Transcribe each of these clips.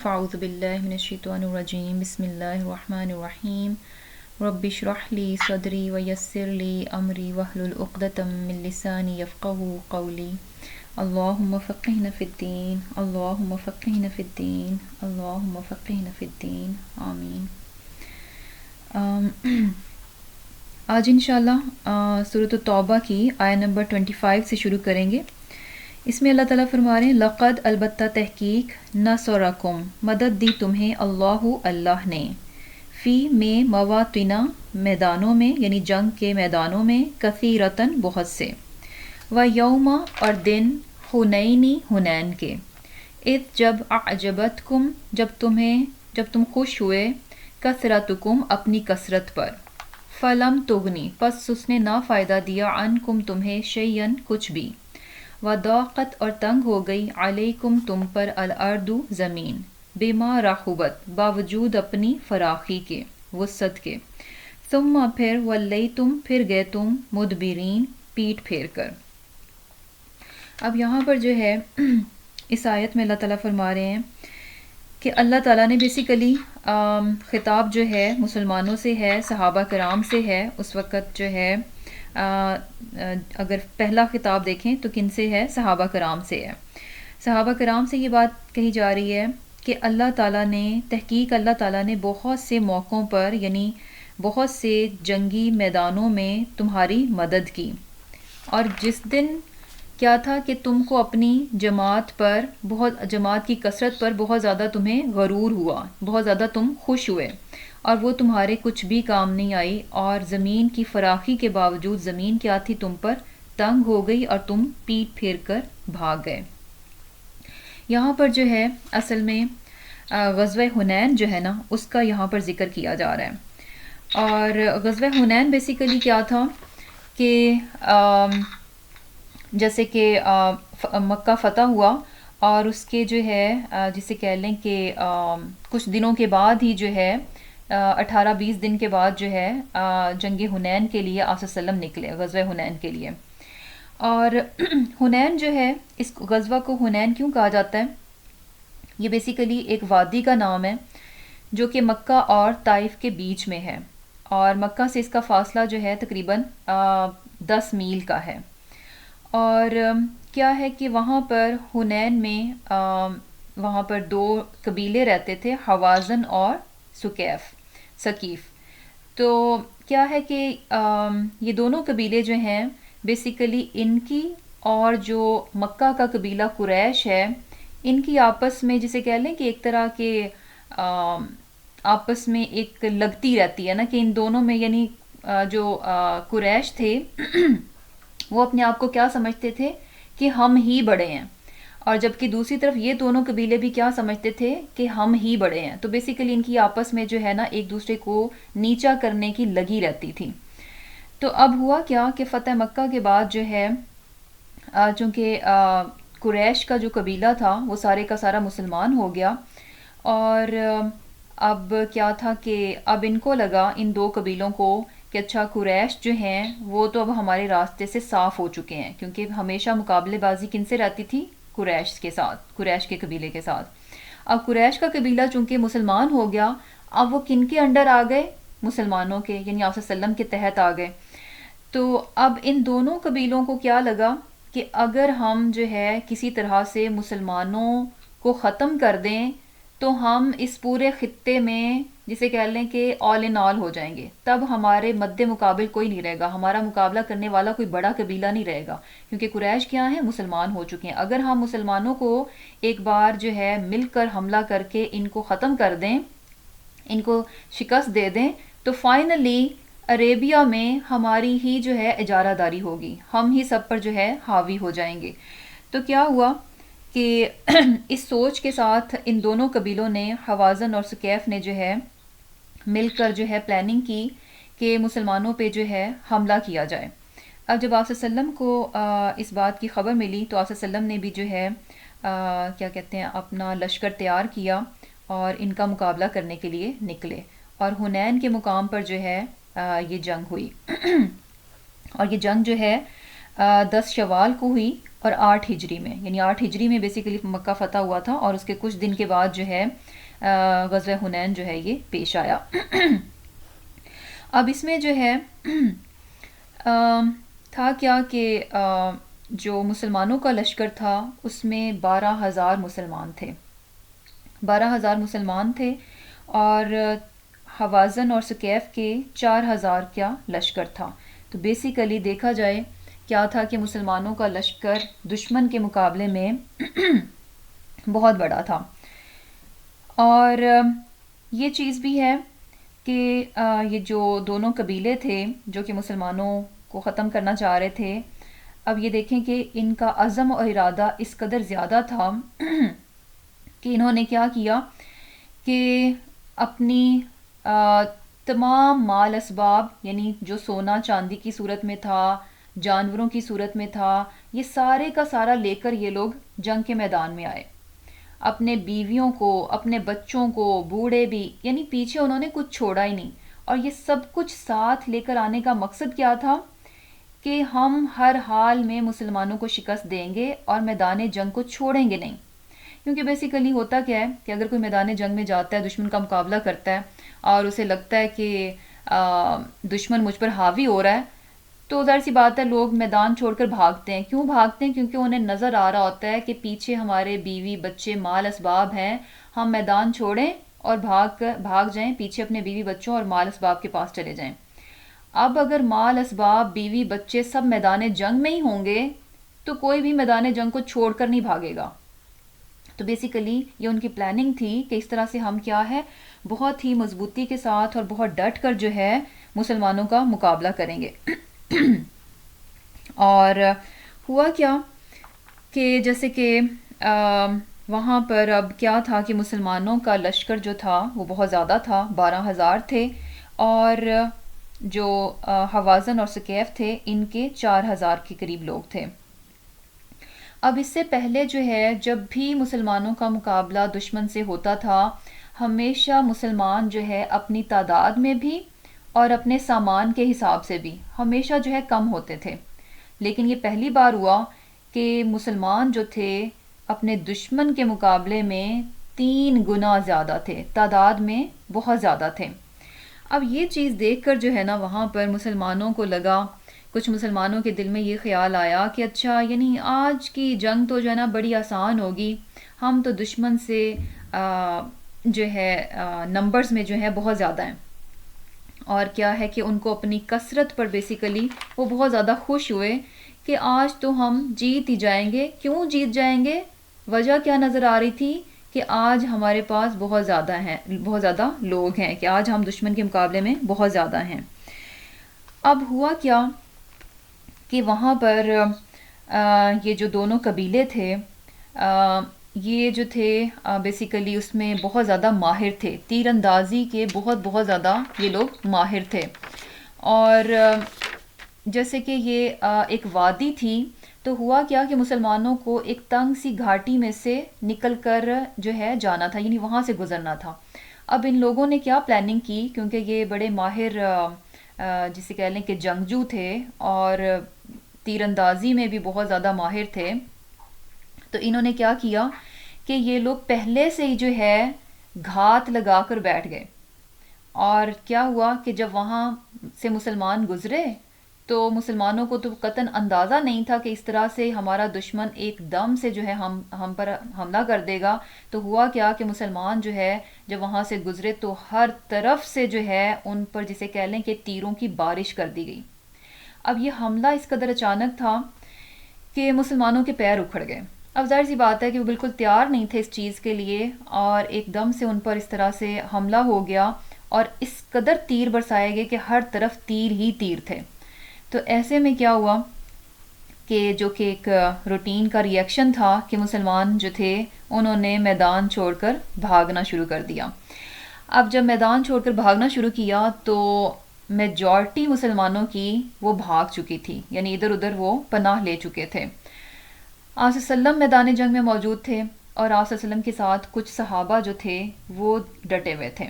اعوذ باللہ من الشیطان الرجیم بسم اللہ الرحمن الرحیم رب اشرح لی صدری ویسر لی امری واحلل عقدۃ من لسانی یفقہوا قولی اللہم فقہنا فی الدین اللہم فقہنا فی الدین اللہم فقہنا فی الدین آمین۔ آج انشاءاللہ سورۃ التوبہ کی آیہ نمبر 25 سے شروع کریں گے۔ اس میں اللہ تعالیٰ فرما رہے ہیں لقد البتہ تحقیق نصرکم مدد دی تمہیں اللہ نے فی میں مواطن میدانوں میں یعنی جنگ کے میدانوں میں کثیرتاً بہت سے و یوم اور دن حنینی حنین کے اذ جب اعجبتکم جب تم خوش ہوئے کثرتکم اپنی کثرت پر فلم تغنی پس اس نے نہ فائدہ دیا عنکم تمہیں شیئن کچھ بھی وضاقت اور تنگ ہو گئی علیکم تم پر الارض زمین بما رحبت باوجود اپنی فراخی کے وسعت کے ثم پھر ولیتم پھر گئے تم مدبرین پیٹ پھیر کر۔ اب یہاں پر جو ہے اس آیت میں اللہ تعالیٰ فرما رہے ہیں کہ اللہ تعالیٰ نے بیسیکلی خطاب جو ہے مسلمانوں سے ہے، صحابہ کرام سے ہے۔ اس وقت جو ہے اگر پہلا خطاب دیکھیں تو کن سے ہے؟ صحابہ کرام سے ہے۔ صحابہ کرام سے یہ بات کہی جا رہی ہے کہ اللہ تعالیٰ نے بہت سے موقعوں پر یعنی بہت سے جنگی میدانوں میں تمہاری مدد کی، اور جس دن کیا تھا کہ تم کو اپنی جماعت کی کثرت پر بہت زیادہ تمہیں غرور ہوا، بہت زیادہ تم خوش ہوئے، اور وہ تمہارے کچھ بھی کام نہیں آئی، اور زمین کی فراخی کے باوجود زمین کیا تھی؟ تم پر تنگ ہو گئی اور تم پیٹ پھیر کر بھاگ گئے۔ یہاں پر جو ہے اصل میں غزوہ حنین جو ہے نا اس کا یہاں پر ذکر کیا جا رہا ہے۔ اور غزوہ حنین بیسیکلی کیا تھا کہ جیسے کہ مکہ فتح ہوا اور اس کے جو ہے جسے کہہ لیں کہ کچھ دنوں کے بعد ہی جو ہے 18-20 دن کے بعد جو ہے جنگ حنین کے لیے آپ صلی اللہ علیہ وسلم نکلے، غزوہ حنین کے لیے۔ اور حنین جو ہے اس غزوہ کو حنین کیوں کہا جاتا ہے؟ یہ بیسیکلی ایک وادی کا نام ہے جو کہ مکہ اور طائف کے بیچ میں ہے، اور مکہ سے اس کا فاصلہ جو ہے تقریباً 10 میل کا ہے۔ اور کیا ہے کہ وہاں پر حنین میں وہاں پر 2 قبیلے رہتے تھے، حوازن اور ثقیف۔ تو کیا ہے کہ یہ دونوں قبیلے جو ہیں بیسیکلی ان کی اور جو مکہ کا قبیلہ قریش ہے ان کی آپس میں جسے کہہ لیں کہ ایک طرح کے آپس میں ایک لگتی رہتی ہے نا، کہ ان دونوں میں یعنی جو قریش تھے وہ اپنے آپ کو کیا سمجھتے تھے کہ ہم ہی بڑے ہیں، اور جبکہ دوسری طرف یہ دونوں قبیلے بھی کیا سمجھتے تھے کہ ہم ہی بڑے ہیں۔ تو بیسیکلی ان کی آپس میں جو ہے نا ایک دوسرے کو نیچا کرنے کی لگی رہتی تھی۔ تو اب ہوا کیا کہ فتح مکہ کے بعد جو ہے چونکہ قریش کا جو قبیلہ تھا وہ سارے کا سارا مسلمان ہو گیا، اور اب کیا تھا کہ اب ان کو لگا ان 2 قبیلوں کو کہ اچھا قریش جو ہیں وہ تو اب ہمارے راستے سے صاف ہو چکے ہیں، کیونکہ ہمیشہ مقابلے بازی کن سے رہتی تھی؟ قریش کے ساتھ، قریش کے قبیلے کے ساتھ۔ اب قریش کا قبیلہ چونکہ مسلمان ہو گیا، اب وہ کن کے انڈر آ گئے؟ مسلمانوں کے، یعنی آپ صلی اللہ علیہ وسلم کے تحت آ گئے۔ تو اب ان دونوں قبیلوں کو کیا لگا کہ اگر ہم جو ہے کسی طرح سے مسلمانوں کو ختم کر دیں تو ہم اس پورے خطے میں جسے کہہ لیں کہ آل ان آل ہو جائیں گے، تب ہمارے مد مقابل کوئی نہیں رہے گا، ہمارا مقابلہ کرنے والا کوئی بڑا قبیلہ نہیں رہے گا، کیونکہ قریش کیا ہیں؟ مسلمان ہو چکے ہیں۔ اگر ہم مسلمانوں کو ایک بار جو ہے مل کر حملہ کر کے ان کو ختم کر دیں، ان کو شکست دے دیں، تو فائنلی عربیہ میں ہماری ہی جو ہے اجارہ داری ہوگی، ہم ہی سب پر جو ہے حاوی ہو جائیں گے۔ تو کیا ہوا کہ اس سوچ کے ساتھ ان دونوں قبیلوں نے، حوازن اور ثقیف نے جو ہے مل کر جو ہے پلاننگ کی کہ مسلمانوں پہ جو ہے حملہ کیا جائے۔ اب جب آپ صلی اللہ علیہ وسلم کو اس بات کی خبر ملی تو آپ صلی اللہ علیہ وسلم نے بھی جو ہے کیا کہتے ہیں اپنا لشکر تیار کیا اور ان کا مقابلہ کرنے کے لیے نکلے، اور حنین کے مقام پر جو ہے یہ جنگ ہوئی۔ اور یہ جنگ جو ہے 10 شوال کو ہوئی اور 8 ہجری میں، یعنی 8 ہجری میں بیسیکلی مکہ فتح ہوا تھا، اور اس کے کچھ دن کے بعد جو ہے غزوہ حنین جو ہے یہ پیش آیا۔ اب اس میں جو ہے تھا کیا کہ جو مسلمانوں کا لشکر تھا اس میں 12,000 مسلمان تھے، 12,000 مسلمان تھے، اور حوازن اور ثقیف کے 4,000 کیا لشکر تھا۔ تو بیسیکلی دیکھا جائے کیا تھا کہ مسلمانوں کا لشکر دشمن کے مقابلے میں بہت بڑا تھا۔ اور یہ چیز بھی ہے کہ یہ جو دونوں قبیلے تھے جو کہ مسلمانوں کو ختم کرنا چاہ رہے تھے، اب یہ دیکھیں کہ ان کا عزم اور ارادہ اس قدر زیادہ تھا کہ انہوں نے کیا کیا کہ اپنی تمام مال اسباب، یعنی جو سونا چاندی کی صورت میں تھا، جانوروں کی صورت میں تھا، یہ سارے کا سارا لے کر یہ لوگ جنگ کے میدان میں آئے، اپنے بیویوں کو، اپنے بچوں کو، بوڑھے بھی، یعنی پیچھے انہوں نے کچھ چھوڑا ہی نہیں۔ اور یہ سب کچھ ساتھ لے کر آنے کا مقصد کیا تھا کہ ہم ہر حال میں مسلمانوں کو شکست دیں گے اور میدان جنگ کو چھوڑیں گے نہیں۔ کیونکہ بیسیکلی ہوتا کیا ہے کہ اگر کوئی میدان جنگ میں جاتا ہے، دشمن کا مقابلہ کرتا ہے اور اسے لگتا ہے کہ دشمن مجھ پر حاوی ہو رہا ہے، تو ظاہر سی بات ہے لوگ میدان چھوڑ کر بھاگتے ہیں۔ کیوں بھاگتے ہیں؟ کیونکہ انہیں نظر آ رہا ہوتا ہے کہ پیچھے ہمارے بیوی بچے مال اسباب ہیں، ہم میدان چھوڑیں اور بھاگ جائیں، پیچھے اپنے بیوی بچوں اور مال اسباب کے پاس چلے جائیں۔ اب اگر مال اسباب، بیوی بچے سب میدان جنگ میں ہی ہوں گے تو کوئی بھی میدان جنگ کو چھوڑ کر نہیں بھاگے گا۔ تو بیسیکلی یہ ان کی پلاننگ تھی کہ اس طرح سے ہم کیا ہے بہت ہی مضبوطی کے ساتھ اور بہت ڈٹ کر جو ہے مسلمانوں کا مقابلہ کریں گے۔ اور ہوا کیا کہ جیسے کہ وہاں پر اب کیا تھا کہ مسلمانوں کا لشکر جو تھا وہ بہت زیادہ تھا، 12,000 تھے، اور جو حوازن اور ثقیف تھے ان کے 4,000 کے قریب لوگ تھے۔ اب اس سے پہلے جو ہے جب بھی مسلمانوں کا مقابلہ دشمن سے ہوتا تھا، ہمیشہ مسلمان جو ہے اپنی تعداد میں بھی اور اپنے سامان کے حساب سے بھی ہمیشہ جو ہے کم ہوتے تھے، لیکن یہ پہلی بار ہوا کہ مسلمان جو تھے اپنے دشمن کے مقابلے میں 3 گنا زیادہ تھے، تعداد میں بہت زیادہ تھے۔ اب یہ چیز دیکھ کر جو ہے نا وہاں پر مسلمانوں کو لگا، کچھ مسلمانوں کے دل میں یہ خیال آیا کہ اچھا یعنی آج کی جنگ تو جو ہے نا بڑی آسان ہوگی، ہم تو دشمن سے جو ہے نمبرز میں جو ہے بہت زیادہ ہیں، اور کیا ہے کہ ان کو اپنی کثرت پر بیسیکلی وہ بہت زیادہ خوش ہوئے کہ آج تو ہم جیت ہی جائیں گے۔ کیوں جیت جائیں گے؟ وجہ کیا نظر آ رہی تھی کہ آج ہمارے پاس بہت زیادہ لوگ ہیں، کہ آج ہم دشمن کے مقابلے میں بہت زیادہ ہیں۔ اب ہوا کیا کہ وہاں پر یہ جو دونوں قبیلے تھے یہ جو تھے بیسیکلی اس میں بہت زیادہ ماہر تھے، تیر اندازی کے بہت زیادہ یہ لوگ ماہر تھے۔ اور جیسے کہ یہ ایک وادی تھی، تو ہوا کیا کہ مسلمانوں کو ایک تنگ سی گھاٹی میں سے نکل کر جو ہے جانا تھا، یعنی وہاں سے گزرنا تھا۔ اب ان لوگوں نے کیا پلاننگ کی، کیونکہ یہ بڑے ماہر جسے کہہ لیں کہ جنگجو تھے اور تیر اندازی میں بھی بہت زیادہ ماہر تھے، تو انہوں نے کیا کیا کہ یہ لوگ پہلے سے ہی جو ہے گھات لگا کر بیٹھ گئے۔ اور کیا ہوا کہ جب وہاں سے مسلمان گزرے تو مسلمانوں کو تو قطعاً اندازہ نہیں تھا کہ اس طرح سے ہمارا دشمن ایک دم سے جو ہے ہم پر حملہ کر دے گا۔ تو ہوا کیا کہ مسلمان جو ہے جب وہاں سے گزرے تو ہر طرف سے جو ہے ان پر جسے کہہ لیں کہ تیروں کی بارش کر دی گئی۔ اب یہ حملہ اس قدر اچانک تھا کہ مسلمانوں کے پیر اکھڑ گئے۔ اب ظاہر سی بات ہے کہ وہ بالکل تیار نہیں تھے اس چیز کے لیے، اور ایک دم سے ان پر اس طرح سے حملہ ہو گیا اور اس قدر تیر برسائے گئے کہ ہر طرف تیر ہی تیر تھے۔ تو ایسے میں کیا ہوا کہ جو کہ ایک روٹین کا ری ایکشن تھا کہ مسلمان جو تھے انہوں نے میدان چھوڑ کر بھاگنا شروع کر دیا۔ اب جب میدان چھوڑ کر بھاگنا شروع کیا تو میجورٹی مسلمانوں کی وہ بھاگ چکی تھی، یعنی ادھر ادھر وہ پناہ لے چکے تھے۔ آپ صلی اللہ علیہ وسلم میدان جنگ میں موجود تھے، اور آپ صلی اللہ علیہ وسلم کے ساتھ کچھ صحابہ جو تھے وہ ڈٹے ہوئے تھے۔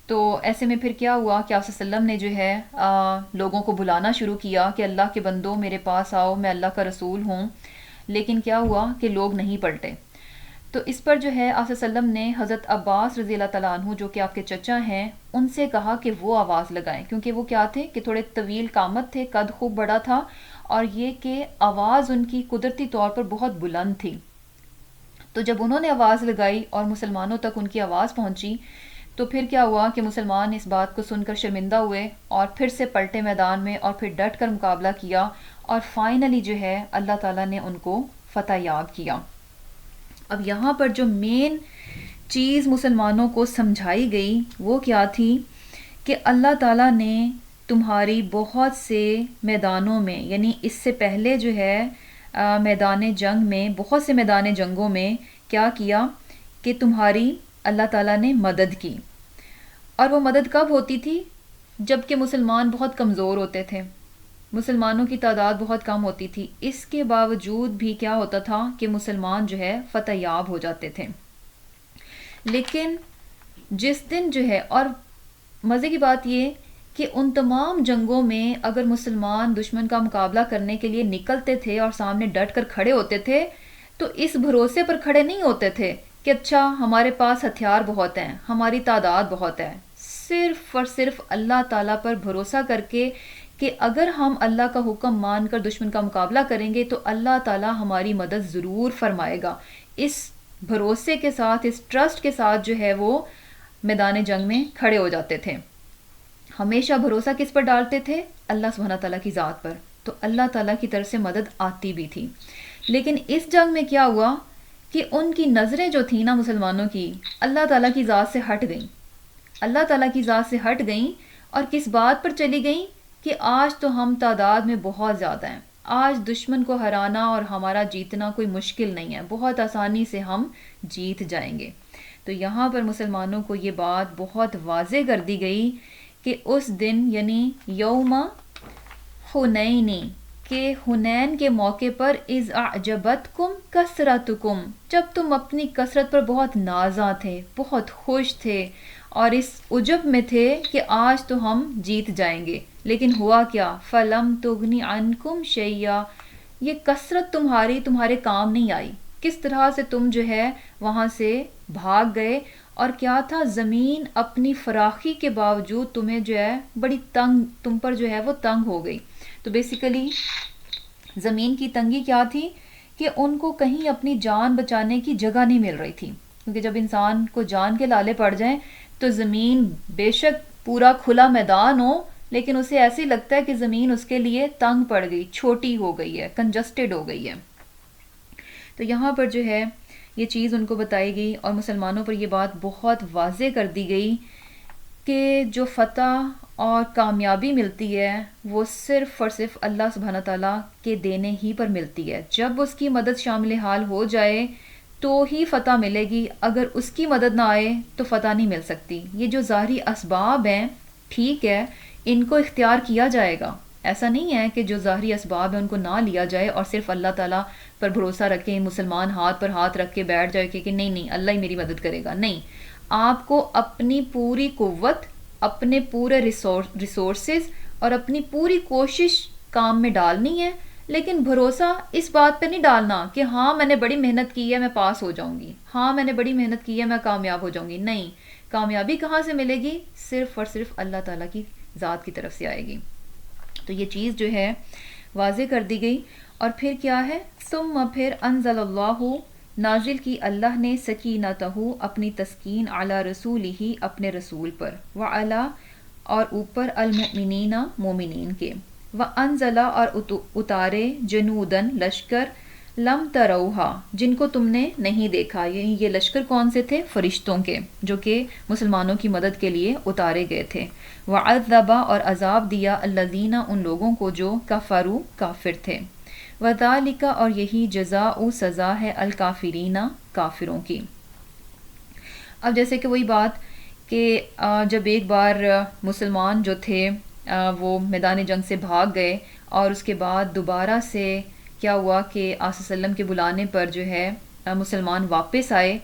تو ایسے میں پھر کیا ہوا کہ آپ صلی اللہ علیہ وسلم نے جو ہے لوگوں کو بلانا شروع کیا کہ اللہ کے بندوں میرے پاس آؤ، میں اللہ کا رسول ہوں. لیکن کیا ہوا کہ لوگ نہیں پلٹے. تو اس پر جو ہے آپ صلی اللہ علیہ وسلم نے حضرت عباس رضی اللہ تعالیٰ عنہ جو کہ آپ کے چچا ہیں ان سے کہا کہ وہ آواز لگائیں، کیونکہ وہ کیا تھے کہ تھوڑے طویل قامت تھے، قد خوب بڑا تھا، اور یہ کہ آواز ان کی قدرتی طور پر بہت بلند تھی. تو جب انہوں نے آواز لگائی اور مسلمانوں تک ان کی آواز پہنچی تو پھر کیا ہوا کہ مسلمان اس بات کو سن کر شرمندہ ہوئے اور پھر سے پلٹے میدان میں اور پھر ڈٹ کر مقابلہ کیا، اور فائنلی جو ہے اللہ تعالیٰ نے ان کو فتح یاب کیا. اب یہاں پر جو مین چیز مسلمانوں کو سمجھائی گئی وہ کیا تھی کہ اللہ تعالیٰ نے تمہاری بہت سے میدانوں میں، یعنی اس سے پہلے جو ہے میدان جنگ میں، بہت سے میدان جنگوں میں کیا کیا کہ تمہاری اللہ تعالیٰ نے مدد کی. اور وہ مدد کب ہوتی تھی؟ جب کہ مسلمان بہت کمزور ہوتے تھے، مسلمانوں کی تعداد بہت کم ہوتی تھی. اس کے باوجود بھی کیا ہوتا تھا کہ مسلمان جو ہے فتح یاب ہو جاتے تھے. لیکن جس دن جو ہے، اور مزے کی بات یہ کہ ان تمام جنگوں میں اگر مسلمان دشمن کا مقابلہ کرنے کے لیے نکلتے تھے اور سامنے ڈٹ کر کھڑے ہوتے تھے تو اس بھروسے پر کھڑے نہیں ہوتے تھے کہ اچھا ہمارے پاس ہتھیار بہت ہیں، ہماری تعداد بہت ہے. صرف اور صرف اللہ تعالیٰ پر بھروسہ کر کے کہ اگر ہم اللہ کا حکم مان کر دشمن کا مقابلہ کریں گے تو اللہ تعالیٰ ہماری مدد ضرور فرمائے گا. اس بھروسے کے ساتھ، اس ٹرسٹ کے ساتھ جو ہے وہ میدان جنگ میں کھڑے ہو جاتے تھے. ہمیشہ بھروسہ کس پر ڈالتے تھے؟ اللہ سبحانہ تعالیٰ کی ذات پر. تو اللہ تعالیٰ کی طرف سے مدد آتی بھی تھی. لیکن اس جنگ میں کیا ہوا کہ ان کی نظریں جو تھیں نا مسلمانوں کی، اللہ تعالیٰ کی ذات سے ہٹ گئیں. اللہ تعالیٰ کی ذات سے ہٹ گئیں اور کس بات پر چلی گئیں کہ آج تو ہم تعداد میں بہت زیادہ ہیں، آج دشمن کو ہرانا اور ہمارا جیتنا کوئی مشکل نہیں ہے، بہت آسانی سے ہم جیت جائیں گے. تو یہاں پر مسلمانوں کو یہ بات بہت واضح کر دی گئی کہ اس دن یعنی یوم حنینی، کہ حنین کے موقع پر اذ اعجبتکم کثرتکم، جب تم اپنی کثرت پر بہت نازاں تھے، بہت خوش تھے اور اس عجب میں تھے کہ آج تو ہم جیت جائیں گے. لیکن ہوا کیا؟ فلم تغنی عنکم شیئا، یہ کثرت تمہارے کام نہیں آئی. کس طرح سے تم جو ہے وہاں سے بھاگ گئے، اور کیا تھا؟ زمین اپنی فراخی کے باوجود تمہیں جو ہے بڑی تنگ، تم پر جو ہے وہ تنگ ہو گئی. تو بیسیکلی زمین کی تنگی کیا تھی کہ ان کو کہیں اپنی جان بچانے کی جگہ نہیں مل رہی تھی. کیونکہ جب انسان کو جان کے لالے پڑ جائیں تو زمین بے شک پورا کھلا میدان ہو لیکن اسے ایسے لگتا ہے کہ زمین اس کے لیے تنگ پڑ گئی، چھوٹی ہو گئی ہے، کنجسٹڈ ہو گئی ہے. تو یہاں پر جو ہے یہ چیز ان کو بتائی گئی اور مسلمانوں پر یہ بات بہت واضح کر دی گئی کہ جو فتح اور کامیابی ملتی ہے وہ صرف اور صرف اللہ سبحانہ تعالیٰ کے دینے ہی پر ملتی ہے. جب اس کی مدد شامل حال ہو جائے تو ہی فتح ملے گی، اگر اس کی مدد نہ آئے تو فتح نہیں مل سکتی. یہ جو ظاہری اسباب ہیں ٹھیک ہے، ان کو اختیار کیا جائے گا. ایسا نہیں ہے کہ جو ظاہری اسباب ہیں ان کو نہ لیا جائے اور صرف اللہ تعالیٰ پر بھروسہ رکھیں، مسلمان ہاتھ پر ہاتھ رکھ کے بیٹھ جائے کہ نہیں اللہ ہی میری مدد کرے گا. نہیں، آپ کو اپنی پوری قوت، اپنے پورے ریسورسز اور اپنی پوری کوشش کام میں ڈالنی ہے. لیکن بھروسہ اس بات پہ نہیں ڈالنا کہ ہاں میں نے بڑی محنت کی ہے میں پاس ہو جاؤں گی، ہاں میں نے بڑی محنت کی ہے میں کامیاب ہو جاؤں گی. نہیں، کامیابی کہاں سے ملے گی؟ صرف اور صرف اللہ تعالیٰ کی ذات کی طرف سے آئے گی. تو یہ چیز جو ہے واضح کر دی گئی. اور پھر کیا ہے؟ ثم پھر انزل اللہ، نازل کی اللہ نے سکینتہ اپنی تسکین علی رسول ہی اپنے رسول پر، وعلا اور اوپر المؤمنین مومنین کے، وانزل اور اتارے جنودن لشکر لم تروہا جن کو تم نے نہیں دیکھا. یعنی یہ لشکر کون سے تھے؟ فرشتوں کے، جو کہ مسلمانوں کی مدد کے لیے اتارے گئے تھے. وعذب اور عذاب دیا الذین ان لوگوں کو جو کفروا کافر تھے. وذالک اور یہی جزاء سزا ہے الکافرین کافروں کی. اب جیسے کہ وہی بات کہ جب ایک بار مسلمان جو تھے وہ میدان جنگ سے بھاگ گئے اور اس کے بعد دوبارہ سے کیا ہوا کہ آقا صلی اللہ علیہ وسلم کے بلانے پر جو ہے مسلمان واپس آئے.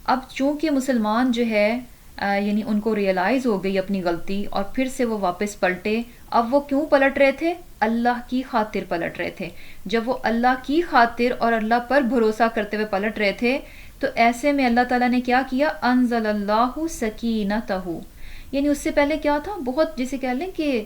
اب چونکہ مسلمان جو ہے یعنی ان کو ریئلائز ہو گئی اپنی غلطی اور پھر سے وہ واپس پلٹے. اب وہ کیوں پلٹ رہے تھے؟ اللہ کی خاطر پلٹ رہے تھے. جب وہ اللہ کی خاطر اور اللہ پر بھروسہ کرتے ہوئے پلٹ رہے تھے تو ایسے میں اللہ تعالیٰ نے کیا کیا؟ انزل اللہ سکینتہ. یعنی اس سے پہلے کیا تھا؟ بہت جسے کہہ لیں کہ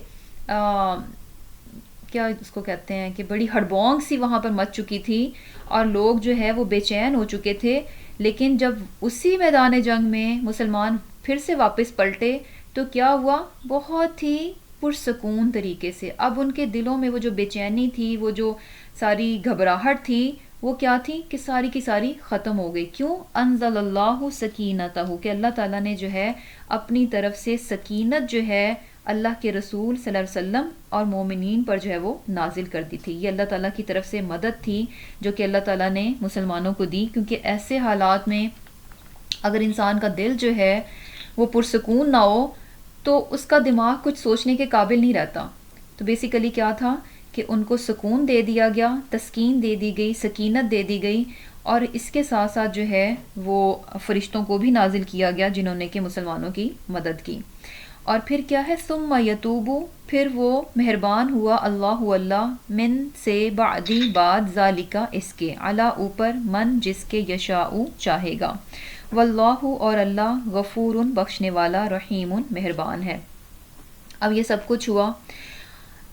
کیا اس کو کہتے ہیں کہ بڑی ہڑبونگ سی وہاں پر مچ چکی تھی اور لوگ جو ہے وہ بے چین ہو چکے تھے. لیکن جب اسی میدان جنگ میں مسلمان پھر سے واپس پلٹے تو کیا ہوا؟ بہت ہی پرسکون طریقے سے اب ان کے دلوں میں وہ جو بے چینی تھی، وہ جو ساری گھبراہٹ تھی، وہ کیا تھی کہ ساری کی ساری ختم ہو گئی. کیوں؟ انزل اللہ سکینتہ، کہ اللہ تعالیٰ نے جو ہے اپنی طرف سے سکینت جو ہے اللہ کے رسول صلی اللہ علیہ وسلم اور مومنین پر جو ہے وہ نازل کر دی تھی. یہ اللہ تعالیٰ کی طرف سے مدد تھی جو کہ اللہ تعالیٰ نے مسلمانوں کو دی، کیونکہ ایسے حالات میں اگر انسان کا دل جو ہے وہ پرسکون نہ ہو تو اس کا دماغ کچھ سوچنے کے قابل نہیں رہتا. تو بیسیکلی کیا تھا کہ ان کو سکون دے دیا گیا، تسکین دے دی گئی، سکینت دے دی گئی، اور اس کے ساتھ ساتھ جو ہے وہ فرشتوں کو بھی نازل کیا گیا جنہوں نے کہ مسلمانوں کی مدد کی. اور پھر کیا ہے؟ ثم یتوبو، پھر وہ مہربان ہوا اللہ من سے بعدی بعد ذالکا اس کے، علی اوپر من جس کے یشاء چاہے گا، واللہ اور اللہ غفور بخشنے والا، رحیم مہربان ہے. اب یہ سب کچھ ہوا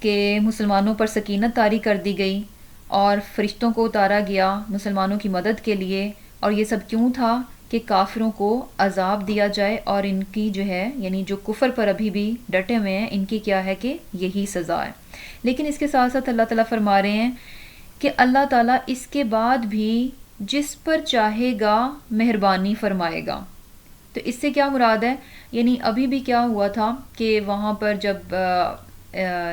کہ مسلمانوں پر سکینت طاری کر دی گئی اور فرشتوں کو اتارا گیا مسلمانوں کی مدد کے لیے. اور یہ سب کیوں تھا؟ کہ کافروں کو عذاب دیا جائے اور ان کی جو ہے یعنی جو کفر پر ابھی بھی ڈٹے ہوئے ہیں ان کی کیا ہے کہ یہی سزا ہے. لیکن اس کے ساتھ ساتھ اللہ تعالیٰ فرما رہے ہیں کہ اللہ تعالیٰ اس کے بعد بھی جس پر چاہے گا مہربانی فرمائے گا. تو اس سے کیا مراد ہے؟ یعنی ابھی بھی کیا ہوا تھا کہ وہاں پر جب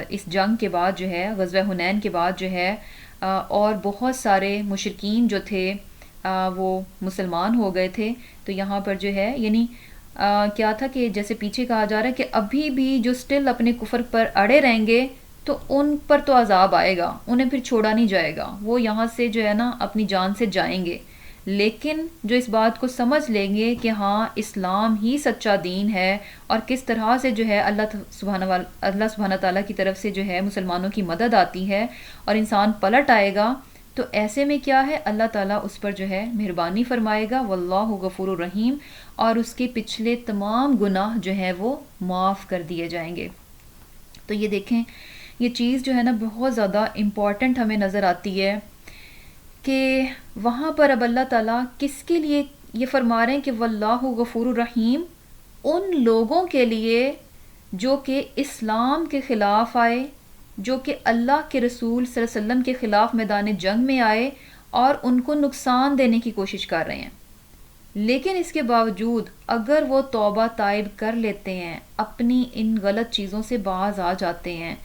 اس جنگ کے بعد جو ہے غزوہ حنین کے بعد جو ہے اور بہت سارے مشرکین جو تھے وہ مسلمان ہو گئے تھے. تو یہاں پر جو ہے یعنی کیا تھا کہ جیسے پیچھے کہا جا رہا ہے کہ ابھی بھی جو سٹل اپنے کفر پر اڑے رہیں گے تو ان پر تو عذاب آئے گا، انہیں پھر چھوڑا نہیں جائے گا، وہ یہاں سے جو ہے نا اپنی جان سے جائیں گے. لیکن جو اس بات کو سمجھ لیں گے کہ ہاں اسلام ہی سچا دین ہے اور کس طرح سے جو ہے اللہ سبحانہ تعالیٰ کی طرف سے جو ہے مسلمانوں کی مدد آتی ہے اور انسان پلٹ آئے گا، تو ایسے میں کیا ہے اللہ تعالیٰ اس پر جو ہے مہربانی فرمائے گا، واللہ غفور الرحیم، اور اس کے پچھلے تمام گناہ جو ہے وہ معاف کر دیے جائیں گے. تو یہ دیکھیں یہ چیز جو ہے نا بہت زیادہ امپورٹنٹ ہمیں نظر آتی ہے کہ وہاں پر اب اللہ تعالیٰ کس کے لیے یہ فرما رہے ہیں کہ واللہ غفور الرحیم، ان لوگوں کے لیے جو کہ اسلام کے خلاف آئے، جو کہ اللہ کے رسول صلی اللہ علیہ وسلم کے خلاف میدان جنگ میں آئے اور ان کو نقصان دینے کی کوشش کر رہے ہیں. لیکن اس کے باوجود اگر وہ توبہ طائب کر لیتے ہیں، اپنی ان غلط چیزوں سے باز آ جاتے ہیں،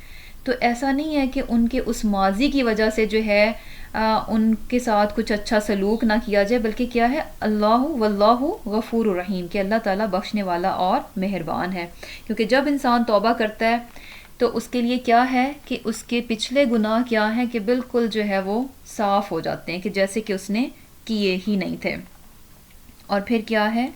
تو ایسا نہیں ہے کہ ان کے اس ماضی کی وجہ سے جو ہے ان کے ساتھ کچھ اچھا سلوک نہ کیا جائے، بلکہ کیا ہے؟ اللہ واللہ غفور الرحیم، کہ اللہ تعالیٰ بخشنے والا اور مہربان ہے. کیونکہ جب انسان توبہ کرتا ہے تو اس کے لیے کیا ہے کہ اس کے پچھلے گناہ کیا ہیں کہ بالکل جو ہے وہ صاف ہو جاتے ہیں کہ جیسے کہ اس نے کیے ہی نہیں تھے. اور پھر کیا ہے؟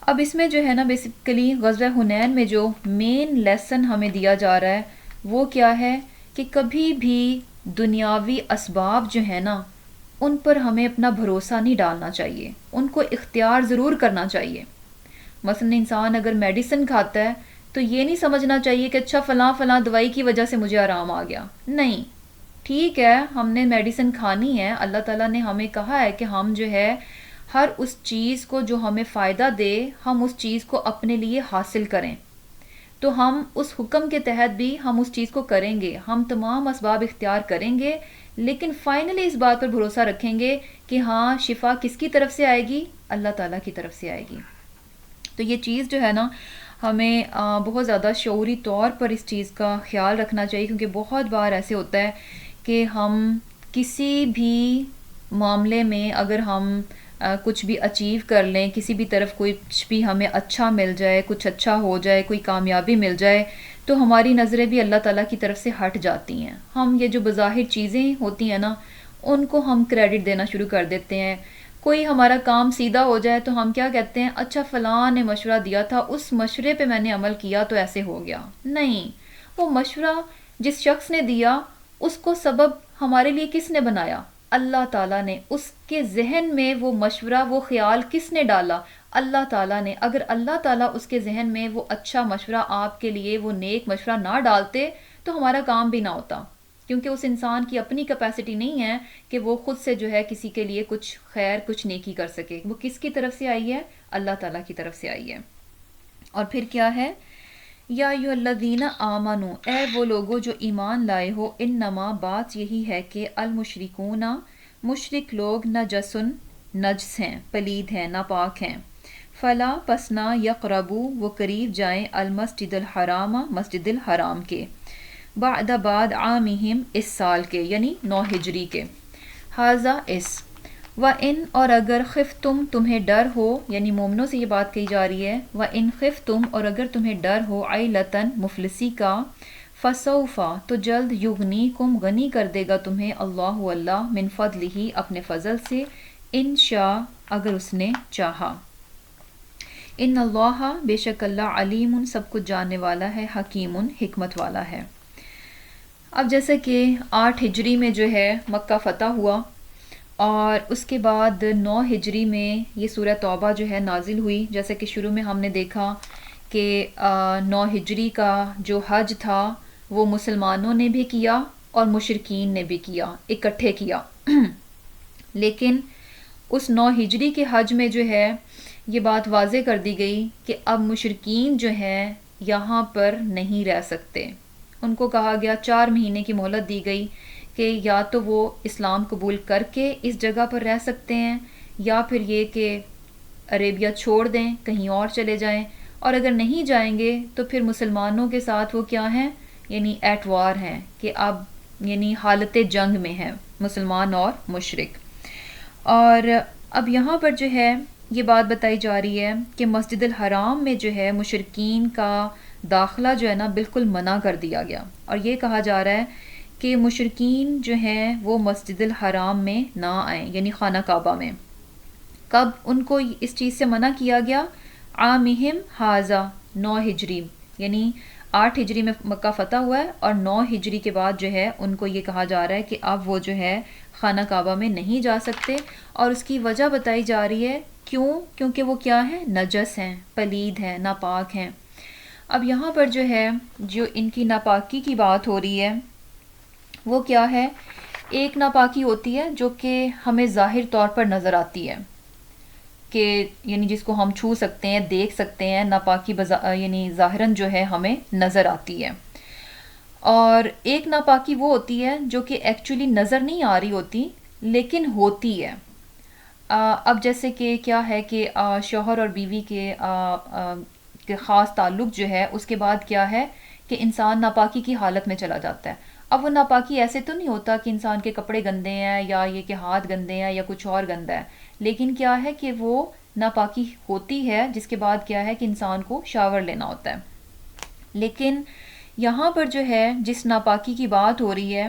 اب اس میں جو ہے نا بیسیکلی غزوہ حنین میں جو مین لیسن ہمیں دیا جا رہا ہے وہ کیا ہے کہ کبھی بھی دنیاوی اسباب جو ہے نا ان پر ہمیں اپنا بھروسہ نہیں ڈالنا چاہیے، ان کو اختیار ضرور کرنا چاہیے. مثلا انسان اگر میڈیسن کھاتا ہے تو یہ نہیں سمجھنا چاہیے کہ اچھا فلاں دوائی کی وجہ سے مجھے آرام آ گیا. نہیں، ٹھیک ہے ہم نے میڈیسن کھانی ہے، اللہ تعالیٰ نے ہمیں کہا ہے کہ ہم جو ہے ہر اس چیز کو جو ہمیں فائدہ دے ہم اس چیز کو اپنے لیے حاصل کریں. تو ہم اس حکم کے تحت بھی ہم اس چیز کو کریں گے، ہم تمام اسباب اختیار کریں گے، لیکن فائنلی اس بات پر بھروسہ رکھیں گے کہ ہاں شفا کس کی طرف سے آئے گی؟ اللہ تعالیٰ کی طرف سے آئے گی. تو یہ چیز جو ہے نا ہمیں بہت زیادہ شعوری طور پر اس چیز کا خیال رکھنا چاہیے، کیونکہ بہت بار ایسے ہوتا ہے کہ ہم کسی بھی معاملے میں اگر ہم کچھ بھی اچیو کر لیں، کسی بھی طرف کچھ بھی ہمیں اچھا مل جائے، کچھ اچھا ہو جائے، کوئی کامیابی مل جائے، تو ہماری نظریں بھی اللہ تعالیٰ کی طرف سے ہٹ جاتی ہیں. ہم یہ جو بظاہر چیزیں ہوتی ہیں نا ان کو ہم کریڈٹ دینا شروع کر دیتے ہیں. کوئی ہمارا کام سیدھا ہو جائے تو ہم کیا کہتے ہیں، اچھا فلاں نے مشورہ دیا تھا، اس مشورے پہ میں نے عمل کیا تو ایسے ہو گیا. نہیں، وہ مشورہ جس شخص نے دیا اس کو سبب ہمارے لیے کس نے بنایا؟ اللہ تعالیٰ نے. اس کے ذہن میں وہ مشورہ، وہ خیال کس نے ڈالا؟ اللہ تعالیٰ نے. اگر اللہ تعالیٰ اس کے ذہن میں وہ اچھا مشورہ آپ کے لیے، وہ نیک مشورہ نہ ڈالتے تو ہمارا کام بھی نہ ہوتا، کیونکہ اس انسان کی اپنی کیپیسٹی نہیں ہے کہ وہ خود سے جو ہے کسی کے لیے کچھ خیر، کچھ نیکی کر سکے. وہ کس کی طرف سے آئی ہے؟ اللہ تعالیٰ کی طرف سے آئی ہے. اور پھر کیا ہے؟ یا ایھا الذین آمنو، اے وہ لوگو جو ایمان لائے ہو، انما بات یہی ہے کہ المشرکون، مشرک لوگ، نجسن نجس ہیں، پلید ہیں، ناپاک ہیں. فلا پس نہ یقربو، وہ قریب جائیں، المسجد الحرام، مسجد الحرام کے، بعد عامہم، اس سال کے، یعنی 9 ہجری کے. ھذا اس، وَإِنْ، اور اگر خفتم، تمہیں ڈر ہو، یعنی مومنوں سے یہ بات کہی جا رہی ہے، وَإِنْ خفتم، اور اگر تمہیں ڈر ہو، عیلتن، مفلسی کا، فسوفا، تو جلد، یغنیکم، غنی کر دے گا تمہیں، اللہ من فضلہ، اپنے فضل سے، ان شاء، اگر اس نے چاہا. ان اللہ، بے شک اللہ، علیم، سب کچھ جاننے والا ہے، حکیم، حکمت والا ہے. اب جیسے کہ 8 ہجری میں جو ہے مکہ فتح ہوا، اور اس کے بعد 9 ہجری میں یہ سورہ توبہ جو ہے نازل ہوئی. جیسے کہ شروع میں ہم نے دیکھا کہ 9 ہجری کا جو حج تھا وہ مسلمانوں نے بھی کیا اور مشرکین نے بھی کیا، اکٹھے کیا. لیکن اس 9 ہجری کے حج میں جو ہے یہ بات واضح کر دی گئی کہ اب مشرکین جو ہیں یہاں پر نہیں رہ سکتے. ان کو کہا گیا، 4 مہینے کی مہلت دی گئی کہ یا تو وہ اسلام قبول کر کے اس جگہ پر رہ سکتے ہیں، یا پھر یہ کہ عربیہ چھوڑ دیں، کہیں اور چلے جائیں. اور اگر نہیں جائیں گے تو پھر مسلمانوں کے ساتھ وہ کیا ہیں، یعنی ایٹ وار ہیں، کہ اب یعنی حالت جنگ میں ہیں مسلمان اور مشرک. اور اب یہاں پر جو ہے یہ بات بتائی جا رہی ہے کہ مسجد الحرام میں جو ہے مشرکین کا داخلہ جو ہے نا بالکل منع کر دیا گیا. اور یہ کہا جا رہا ہے کہ مشرکین جو ہیں وہ مسجد الحرام میں نہ آئیں، یعنی خانہ کعبہ میں. کب ان کو اس چیز سے منع کیا گیا؟ عامہم ھذا، 9 ہجری، یعنی 8 ہجری میں مکہ فتح ہوا ہے، اور 9 ہجری کے بعد جو ہے ان کو یہ کہا جا رہا ہے کہ اب وہ جو ہے خانہ کعبہ میں نہیں جا سکتے. اور اس کی وجہ بتائی جا رہی ہے، کیوں؟ کیونکہ وہ کیا ہیں، نجس ہیں، پلید ہیں، ناپاک ہیں. اب یہاں پر جو ہے جو ان کی ناپاکی کی بات ہو رہی ہے وہ کیا ہے؟ ایک ناپاکی ہوتی ہے جو کہ ہمیں ظاہر طور پر نظر آتی ہے، کہ یعنی جس کو ہم چھو سکتے ہیں، دیکھ سکتے ہیں. ناپاکی یعنی ظاہراً جو ہے ہمیں نظر آتی ہے. اور ایک ناپاکی وہ ہوتی ہے جو کہ ایکچولی نظر نہیں آ رہی ہوتی لیکن ہوتی ہے. اب جیسے کہ کیا ہے کہ شوہر اور بیوی کے خاص تعلق جو ہے، اس کے بعد کیا ہے کہ انسان ناپاکی کی حالت میں چلا جاتا ہے. اب وہ ناپاکی ایسے تو نہیں ہوتا کہ انسان کے کپڑے گندے ہیں یا یہ کہ ہاتھ گندے ہیں یا کچھ اور گندا ہے، لیکن کیا ہے کہ وہ ناپاکی ہوتی ہے جس کے بعد کیا ہے کہ انسان کو شاور لینا ہوتا ہے. لیکن یہاں پر جو ہے جس ناپاکی کی بات ہو رہی ہے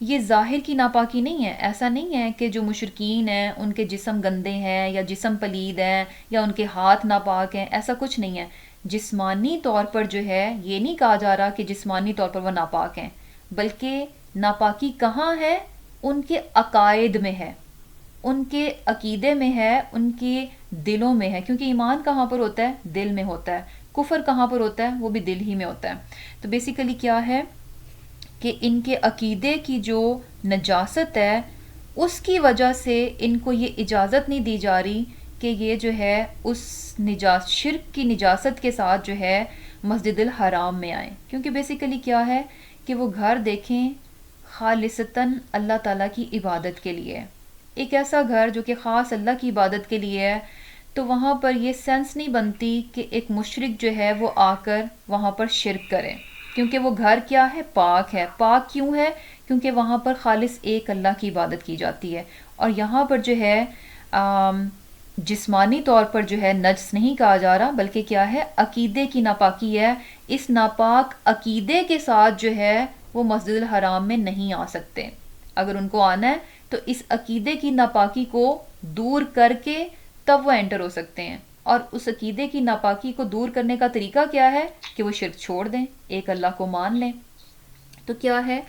یہ ظاہر کی ناپاکی نہیں ہے. ایسا نہیں ہے کہ جو مشرکین ہیں ان کے جسم گندے ہیں یا جسم پلید ہیں یا ان کے ہاتھ ناپاک ہیں، ایسا کچھ نہیں ہے. جسمانی طور پر جو ہے یہ نہیں کہا جا رہا کہ جسمانی طور پر وہ ناپاک ہیں، بلکہ ناپاکی کہاں ہے؟ ان کے عقائد میں ہے، ان کے عقیدے میں ہے، ان کے دلوں میں ہے. کیونکہ ایمان کہاں پر ہوتا ہے؟ دل میں ہوتا ہے. کفر کہاں پر ہوتا ہے؟ وہ بھی دل ہی میں ہوتا ہے. تو بیسیکلی کیا ہے کہ ان کے عقیدے کی جو نجاست ہے اس کی وجہ سے ان کو یہ اجازت نہیں دی جا رہی کہ یہ جو ہے اس شرک کی نجاست کے ساتھ جو ہے مسجد الحرام میں آئیں. کیونکہ بیسیکلی کیا ہے کہ وہ گھر دیکھیں خالصتاً اللہ تعالیٰ کی عبادت کے لیے، ایک ایسا گھر جو کہ خاص اللہ کی عبادت کے لیے ہے. تو وہاں پر یہ سینس نہیں بنتی کہ ایک مشرک جو ہے وہ آ کر وہاں پر شرک کرے، کیونکہ وہ گھر کیا ہے؟ پاک ہے. پاک کیوں ہے؟ کیونکہ وہاں پر خالص ایک اللہ کی عبادت کی جاتی ہے. اور یہاں پر جو ہے جسمانی طور پر جو ہے نجس نہیں کہا جا رہا، بلکہ کیا ہے؟ عقیدے کی ناپاکی ہے. اس ناپاک عقیدے کے ساتھ جو ہے وہ مسجد الحرام میں نہیں آ سکتے. اگر ان کو آنا ہے تو اس عقیدے کی ناپاکی کو دور کر کے تب وہ انٹر ہو سکتے ہیں. اور اس عقیدے کی ناپاکی کو دور کرنے کا طریقہ کیا ہے کہ وہ شرک چھوڑ دیں، ایک اللہ کو مان لیں. تو کیا ہے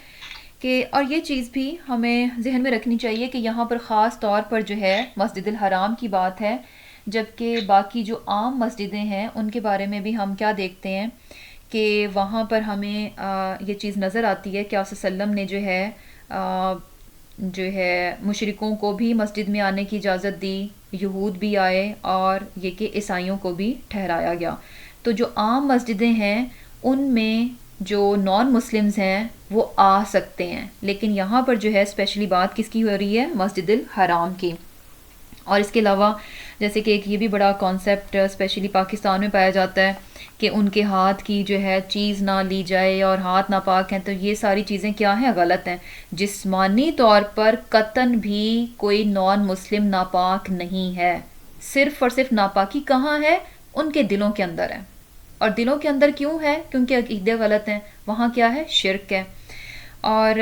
کہ اور یہ چیز بھی ہمیں ذہن میں رکھنی چاہیے کہ یہاں پر خاص طور پر جو ہے مسجد الحرام کی بات ہے، جبکہ باقی جو عام مسجدیں ہیں ان کے بارے میں بھی ہم کیا دیکھتے ہیں کہ وہاں پر ہمیں یہ چیز نظر آتی ہے کہ آپ صلی اللہ علیہ وسلم نے جو ہے مشرکوں کو بھی مسجد میں آنے کی اجازت دی، یہود بھی آئے، اور یہ کہ عیسائیوں کو بھی ٹھہرایا گیا. تو جو عام مسجدیں ہیں ان میں جو نان مسلمز ہیں وہ آ سکتے ہیں، لیکن یہاں پر جو ہے اسپیشلی بات کس کی ہو رہی ہے؟ مسجد الحرام کی. اور اس کے علاوہ جیسے کہ ایک یہ بھی بڑا کانسیپٹ اسپیشلی پاکستان میں پایا جاتا ہے کہ ان کے ہاتھ کی جو ہے چیز نہ لی جائے اور ہاتھ ناپاک ہیں. تو یہ ساری چیزیں کیا ہیں؟ غلط ہیں. جسمانی طور پر قطعاً بھی کوئی نان مسلم ناپاک نہیں ہے. صرف اور صرف ناپاکی کہاں ہے؟ ان کے دلوں کے اندر ہے. اور دلوں کے اندر کیوں ہے؟ کیونکہ عقیدے غلط ہیں. وہاں کیا ہے؟ شرک ہے. اور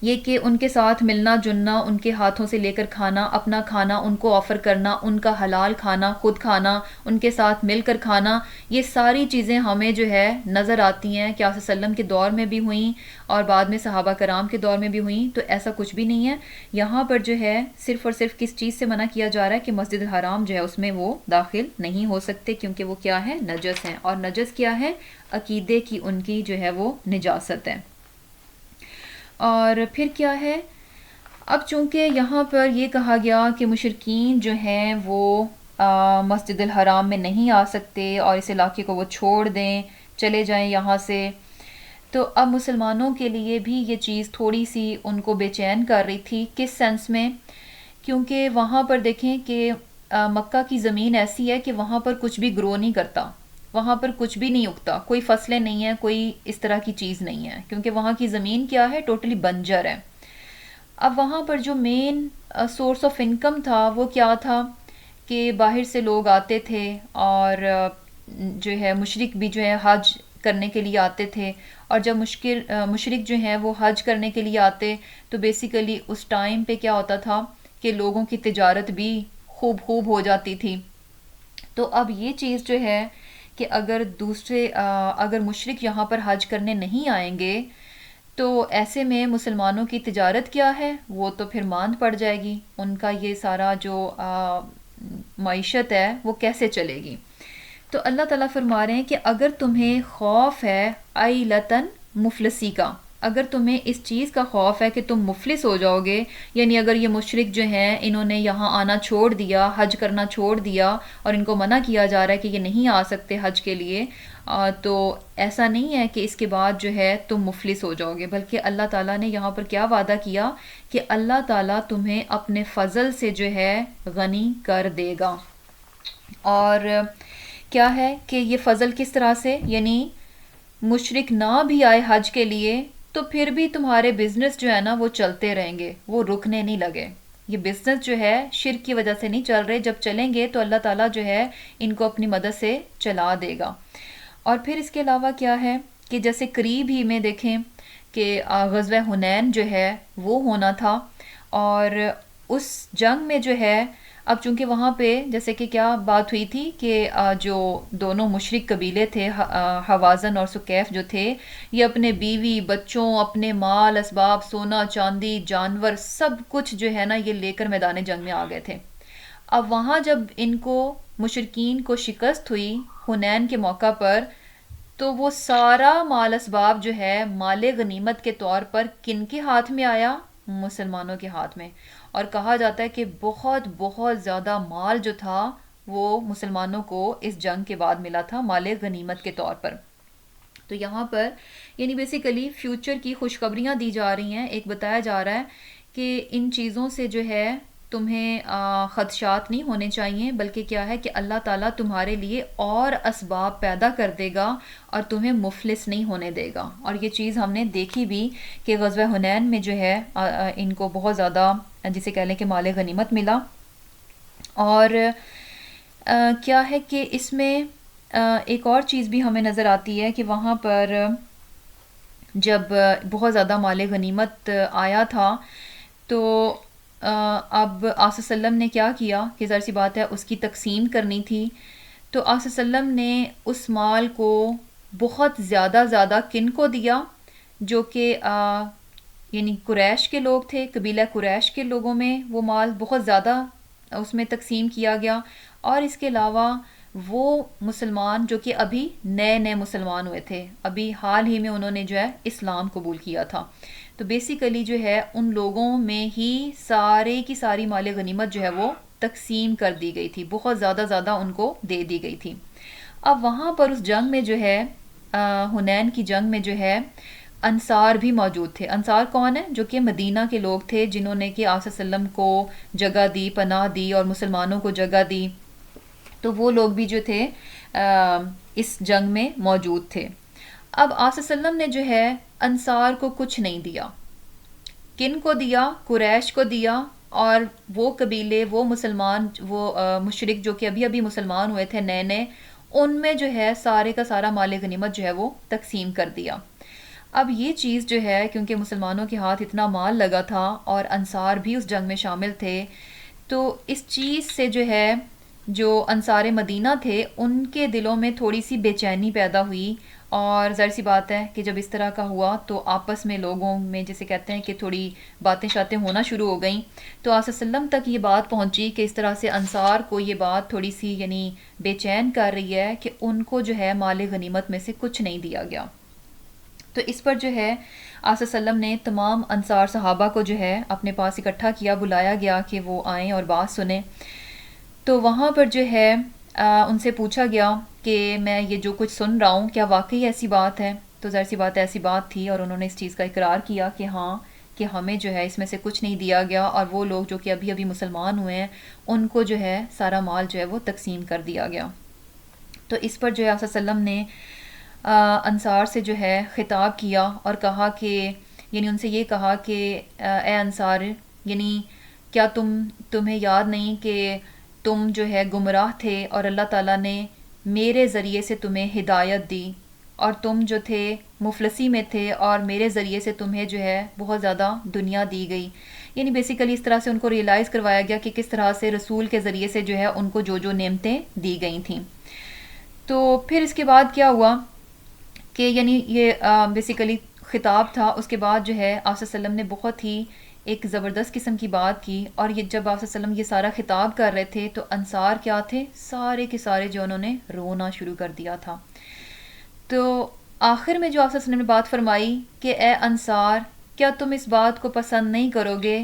یہ کہ ان کے ساتھ ملنا جلنا، ان کے ہاتھوں سے لے کر کھانا، اپنا کھانا ان کو آفر کرنا، ان کا حلال کھانا خود کھانا، ان کے ساتھ مل کر کھانا، یہ ساری چیزیں ہمیں جو ہے نظر آتی ہیں کہ آپ صلی اللہ علیہ وسلم کے دور میں بھی ہوئیں اور بعد میں صحابہ کرام کے دور میں بھی ہوئیں. تو ایسا کچھ بھی نہیں ہے. یہاں پر جو ہے صرف اور صرف کس چیز سے منع کیا جا رہا ہے کہ مسجد الحرام جو ہے اس میں وہ داخل نہیں ہو سکتے، کیونکہ وہ کیا ہے؟ نجس ہیں. اور نجس کیا ہے؟ عقیدے کی ان کی جو ہے وہ نجاست ہے. اور پھر کیا ہے؟ اب چونکہ یہاں پر یہ کہا گیا کہ مشرکین جو ہیں وہ مسجد الحرام میں نہیں آ سکتے اور اس علاقے کو وہ چھوڑ دیں، چلے جائیں یہاں سے. تو اب مسلمانوں کے لیے بھی یہ چیز تھوڑی سی ان کو بے چین کر رہی تھی. کس سینس میں؟ کیونکہ وہاں پر دیکھیں کہ مکہ کی زمین ایسی ہے کہ وہاں پر کچھ بھی گرو نہیں کرتا، وہاں پر کچھ بھی نہیں اگتا، کوئی فصلیں نہیں ہیں، کوئی اس طرح کی چیز نہیں ہے، کیونکہ وہاں کی زمین کیا ہے؟ ٹوٹلی بنجر ہے. اب وہاں پر جو مین سورس آف انکم تھا وہ کیا تھا کہ باہر سے لوگ آتے تھے اور جو ہے مشرک بھی جو ہے حج کرنے کے لیے آتے تھے. اور جب مشرک جو ہیں وہ حج کرنے کے لیے آتے تو بیسیکلی اس ٹائم پہ کیا ہوتا تھا کہ لوگوں کی تجارت بھی خوب ہو جاتی تھی. تو اب یہ چیز جو ہے کہ اگر مشرک یہاں پر حج کرنے نہیں آئیں گے تو ایسے میں مسلمانوں کی تجارت کیا ہے؟ وہ تو پھر ماند پڑ جائے گی. ان کا یہ سارا جو معیشت ہے وہ کیسے چلے گی؟ تو اللہ تعالیٰ فرما رہے ہیں کہ اگر تمہیں خوف ہے عیلتن مفلسی کا، اگر تمہیں اس چیز کا خوف ہے کہ تم مفلس ہو جاؤ گے، یعنی اگر یہ مشرک جو ہیں انہوں نے یہاں آنا چھوڑ دیا، حج کرنا چھوڑ دیا اور ان کو منع کیا جا رہا ہے کہ یہ نہیں آ سکتے حج کے لیے، تو ایسا نہیں ہے کہ اس کے بعد جو ہے تم مفلس ہو جاؤ گے، بلکہ اللہ تعالیٰ نے یہاں پر کیا وعدہ کیا کہ اللہ تعالیٰ تمہیں اپنے فضل سے جو ہے غنی کر دے گا. اور کیا ہے کہ یہ فضل کس طرح سے؟ یعنی مشرک نہ بھی آئے حج کے لیے تو پھر بھی تمہارے بزنس جو ہے نا وہ چلتے رہیں گے، وہ رکنے نہیں لگے. یہ بزنس جو ہے شرک کی وجہ سے نہیں چل رہے، جب چلیں گے تو اللہ تعالیٰ جو ہے ان کو اپنی مدد سے چلا دے گا. اور پھر اس کے علاوہ کیا ہے کہ جیسے قریب ہی میں دیکھیں کہ غزوہ حنین جو ہے وہ ہونا تھا، اور اس جنگ میں جو ہے اب چونکہ وہاں پہ جیسے کہ کیا بات ہوئی تھی کہ جو دونوں مشرک قبیلے تھے حوازن اور سکیف جو تھے، یہ اپنے بیوی بچوں، اپنے مال اسباب، سونا چاندی، جانور، سب کچھ جو ہے نا یہ لے کر میدان جنگ میں آ گئے تھے. اب وہاں جب ان کو مشرکین کو شکست ہوئی حنین کے موقع پر، تو وہ سارا مال اسباب جو ہے مال غنیمت کے طور پر کن کے ہاتھ میں آیا؟ مسلمانوں کے ہاتھ میں. اور کہا جاتا ہے کہ بہت بہت زیادہ مال جو تھا وہ مسلمانوں کو اس جنگ کے بعد ملا تھا مال غنیمت کے طور پر. تو یہاں پر یعنی بیسیکلی فیوچر کی خوشخبریاں دی جا رہی ہیں. ایک بتایا جا رہا ہے کہ ان چیزوں سے جو ہے تمہیں خدشات نہیں ہونے چاہیے، بلکہ کیا ہے کہ اللہ تعالیٰ تمہارے لیے اور اسباب پیدا کر دے گا اور تمہیں مفلس نہیں ہونے دے گا. اور یہ چیز ہم نے دیکھی بھی کہ غزوہ حنین میں جو ہے ان کو بہت زیادہ جسے کہہ لیں کہ مال غنیمت ملا. اور کیا ہے کہ اس میں ایک اور چیز بھی ہمیں نظر آتی ہے کہ وہاں پر جب بہت زیادہ مال غنیمت آیا تھا تو اب آص وسلم نے کیا کیا کہ ظاہر سی بات ہے اس کی تقسیم کرنی تھی، تو آص وسلم نے اس مال کو بہت زیادہ زیادہ کن کو دیا، جو کہ یعنی قریش کے لوگ تھے، قبیلہ قریش کے لوگوں میں وہ مال بہت زیادہ اس میں تقسیم کیا گیا، اور اس کے علاوہ وہ مسلمان جو کہ ابھی نئے نئے مسلمان ہوئے تھے، ابھی حال ہی میں انہوں نے جو ہے اسلام قبول کیا تھا، تو بیسیکلی جو ہے ان لوگوں میں ہی سارے کی ساری مال غنیمت جو ہے وہ تقسیم کر دی گئی تھی، بہت زیادہ زیادہ ان کو دے دی گئی تھی۔ اب وہاں پر اس جنگ میں جو ہے حنین کی جنگ میں جو ہے انصار بھی موجود تھے۔ انصار کون ہیں؟ جو کہ مدینہ کے لوگ تھے، جنہوں نے کہ آص وسلم کو جگہ دی، پناہ دی اور مسلمانوں کو جگہ دی، تو وہ لوگ بھی جو تھے اس جنگ میں موجود تھے۔ اب آص وسلم نے جو ہے انصار کو کچھ نہیں دیا، کن کو دیا؟ قریش کو دیا، اور وہ قبیلے، وہ مسلمان، وہ مشرک جو کہ ابھی ابھی مسلمان ہوئے تھے نئے نئے، ان میں جو ہے سارے کا سارا مال غنیمت جو ہے وہ تقسیم کر دیا۔ اب یہ چیز جو ہے کیونکہ مسلمانوں کے ہاتھ اتنا مال لگا تھا اور انصار بھی اس جنگ میں شامل تھے، تو اس چیز سے جو ہے جو انصار مدینہ تھے ان کے دلوں میں تھوڑی سی بے چینی پیدا ہوئی، اور ظاہر سی بات ہے کہ جب اس طرح کا ہوا تو آپس میں لوگوں میں جسے کہتے ہیں کہ تھوڑی باتیں شاتیں ہونا شروع ہو گئیں، تو آص وسلم تک یہ بات پہنچی کہ اس طرح سے انصار کو یہ بات تھوڑی سی یعنی بے چین کر رہی ہے کہ ان کو جو ہے مال غنیمت میں سے کچھ نہیں دیا گیا۔ تو اس پر جو ہے آص وسلم نے تمام انصار صحابہ کو جو ہے اپنے پاس اکٹھا کیا، بلایا گیا کہ وہ آئیں اور بات سنیں، تو وہاں پر جو ہے ان سے پوچھا گیا کہ میں یہ جو کچھ سن رہا ہوں کیا واقعی ایسی بات ہے؟ تو ظاہر سی بات ایسی بات تھی، اور انہوں نے اس چیز کا اقرار کیا کہ ہاں، کہ ہمیں جو ہے اس میں سے کچھ نہیں دیا گیا، اور وہ لوگ جو کہ ابھی ابھی مسلمان ہوئے ہیں ان کو جو ہے سارا مال جو ہے وہ تقسیم کر دیا گیا۔ تو اس پر جو ہے آص وسلم نے انصار سے جو ہے خطاب کیا اور کہا کہ یعنی ان سے یہ کہا کہ اے انصار، یعنی کیا تمہیں یاد نہیں کہ تم جو ہے گمراہ تھے اور اللہ تعالیٰ نے میرے ذریعے سے تمہیں ہدایت دی، اور تم جو تھے مفلسی میں تھے اور میرے ذریعے سے تمہیں جو ہے بہت زیادہ دنیا دی گئی، یعنی بیسیکلی اس طرح سے ان کو ریئلائز کروایا گیا کہ کس طرح سے رسول کے ذریعے سے جو ہے ان کو جو جو نعمتیں دی گئی تھیں۔ تو پھر اس کے بعد کیا ہوا کہ یعنی یہ بیسیکلی خطاب تھا، اس کے بعد جو ہے آپ صلی اللہ علیہ وسلم نے بہت ہی ایک زبردست قسم کی بات کی، اور یہ جب آپ صلی اللہ علیہ وسلم یہ سارا خطاب کر رہے تھے تو انصار کیا تھے، سارے کے سارے جو انہوں نے رونا شروع کر دیا تھا۔ تو آخر میں جو آپ صلی اللہ علیہ وسلم نے بات فرمائی کہ اے انصار، کیا تم اس بات کو پسند نہیں کرو گے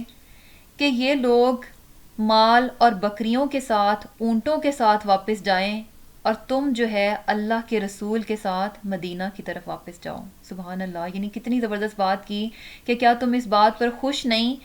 کہ یہ لوگ مال اور بکریوں کے ساتھ، اونٹوں کے ساتھ واپس جائیں، اور تم جو ہے اللہ کے رسول کے ساتھ مدینہ کی طرف واپس جاؤ؟ سبحان اللہ، یعنی کتنی زبردست بات کی کہ کیا تم اس بات پر خوش نہیں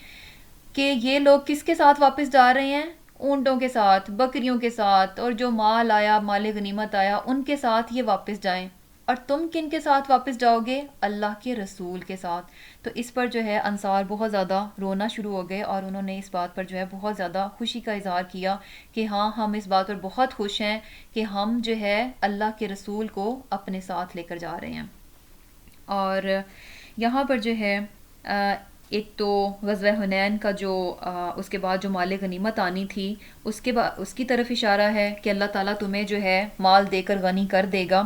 کہ یہ لوگ کس کے ساتھ واپس جا رہے ہیں؟ اونٹوں کے ساتھ، بکریوں کے ساتھ، اور جو مال آیا، مال غنیمت آیا، ان کے ساتھ یہ واپس جائیں، اور تم کن کے ساتھ واپس جاؤ گے؟ اللہ کے رسول کے ساتھ۔ تو اس پر جو ہے انصار بہت زیادہ رونا شروع ہو گئے، اور انہوں نے اس بات پر جو ہے بہت زیادہ خوشی کا اظہار کیا کہ ہاں، ہم اس بات پر بہت خوش ہیں کہ ہم جو ہے اللہ کے رسول کو اپنے ساتھ لے کر جا رہے ہیں۔ اور یہاں پر جو ہے ایک تو غزوہ حنین کا جو اس کے بعد جو مال غنیمت آنی تھی، اس کی طرف اشارہ ہے کہ اللہ تعالیٰ تمہیں جو ہے مال دے کر غنی کر دے گا۔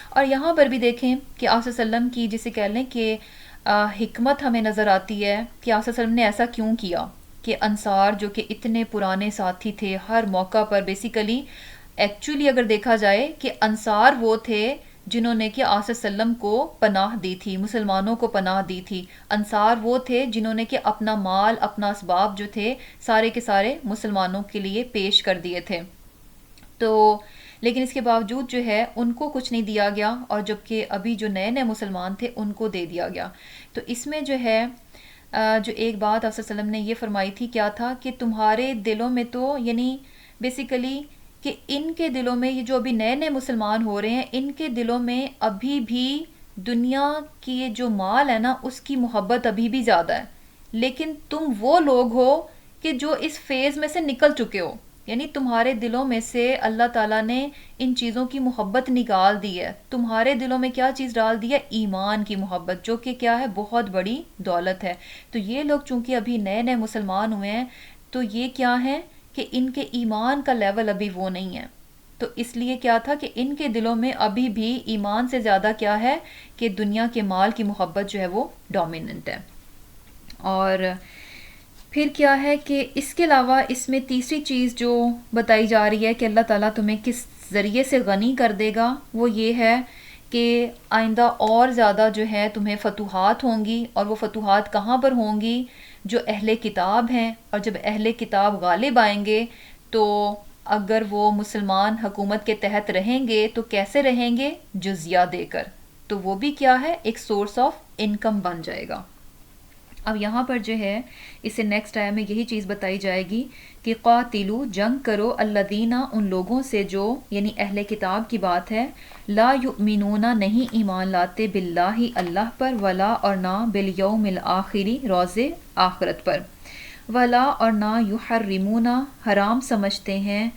اور یہاں پر بھی دیکھیں کہ آپ صلی اللہ علیہ وسلم کی جسے کہہ لیں کہ حکمت ہمیں نظر آتی ہے کہ آپ صلی اللہ علیہ وسلم نے ایسا کیوں کیا کہ انصار جو کہ اتنے پرانے ساتھی تھے، ہر موقع پر بیسیکلی ایکچولی اگر دیکھا جائے کہ انصار وہ تھے جنہوں نے کہ آص وسلم کو پناہ دی تھی، مسلمانوں کو پناہ دی تھی۔ انصار وہ تھے جنہوں نے کہ اپنا مال، اپنا اسباب جو تھے سارے کے سارے مسلمانوں کے لیے پیش کر دیے تھے۔ تو لیکن اس کے باوجود جو ہے ان کو کچھ نہیں دیا گیا، اور جبکہ ابھی جو نئے نئے مسلمان تھے ان کو دے دیا گیا۔ تو اس میں جو ہے جو ایک بات آپ صلی اللہ علیہ وسلم نے یہ فرمائی تھی، کیا تھا کہ تمہارے دلوں میں تو یعنی بیسیکلی کہ ان کے دلوں میں، یہ جو ابھی نئے نئے مسلمان ہو رہے ہیں، ان کے دلوں میں ابھی بھی دنیا کی جو مال ہے نا اس کی محبت ابھی بھی زیادہ ہے، لیکن تم وہ لوگ ہو کہ جو اس فیز میں سے نکل چکے ہو، یعنی تمہارے دلوں میں سے اللہ تعالیٰ نے ان چیزوں کی محبت نکال دی ہے۔ تمہارے دلوں میں کیا چیز ڈال دی ہے؟ ایمان کی محبت، جو کہ کیا ہے؟ بہت بڑی دولت ہے۔ تو یہ لوگ چونکہ ابھی نئے نئے مسلمان ہوئے ہیں، تو یہ کیا ہے کہ ان کے ایمان کا لیول ابھی وہ نہیں ہے، تو اس لیے کیا تھا کہ ان کے دلوں میں ابھی بھی ایمان سے زیادہ کیا ہے کہ دنیا کے مال کی محبت جو ہے وہ ڈومیننٹ ہے۔ اور پھر کیا ہے کہ اس کے علاوہ اس میں تیسری چیز جو بتائی جا رہی ہے کہ اللہ تعالیٰ تمہیں کس ذریعے سے غنی کر دے گا، وہ یہ ہے کہ آئندہ اور زیادہ جو ہے تمہیں فتوحات ہوں گی، اور وہ فتوحات کہاں پر ہوں گی؟ جو اہل کتاب ہیں، اور جب اہل کتاب غالب آئیں گے تو اگر وہ مسلمان حکومت کے تحت رہیں گے تو کیسے رہیں گے؟ جزیہ دے کر، تو وہ بھی کیا ہے ایک سورس آف انکم بن جائے گا۔ اب یہاں پر جو ہے اسے نیکسٹ آیا میں یہی چیز بتائی جائے گی کہ قاتلو جنگ کرو الذین ان لوگوں سے جو یعنی اہل کتاب کی بات ہے، لا یؤمنون نہیں ایمان لاتے باللہ اللہ پر، ولا اور نہ بالیوم الآخری روز آخرت پر، ولا اور نہ یحرمون حرام سمجھتے ہیں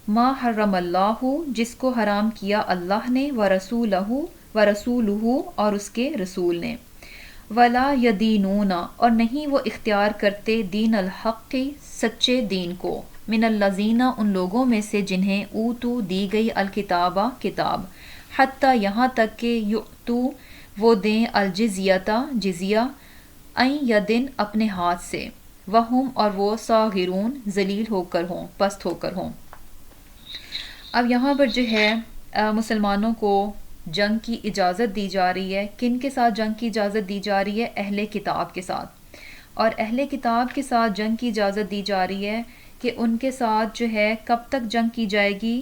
ما حرم اللہ جس کو حرام کیا اللہ نے، ورسولہ اور اس کے رسول نے، ولا یدینون اور نہیں وہ اختیار کرتے دین الحق سچے دین کو، من الذین ان لوگوں میں سے جنہیں اوتو دی گئی الکتابہ کتاب، حتیٰ یہاں تک کہ یؤتو وہ دیں الجزیتا جزیہ، این یدن اپنے ہاتھ سے، وہم اور وہ صاغرون ذلیل ہو کر ہوں، پست ہو کر ہوں۔ اب یہاں پر جو ہے مسلمانوں کو جنگ کی اجازت دی جا رہی ہے۔ کن کے ساتھ جنگ کی اجازت دی جا رہی ہے؟ اہل کتاب کے ساتھ، اور اہل کتاب کے ساتھ جنگ کی اجازت دی جا رہی ہے کہ ان کے ساتھ جو ہے کب تک جنگ کی جائے گی؟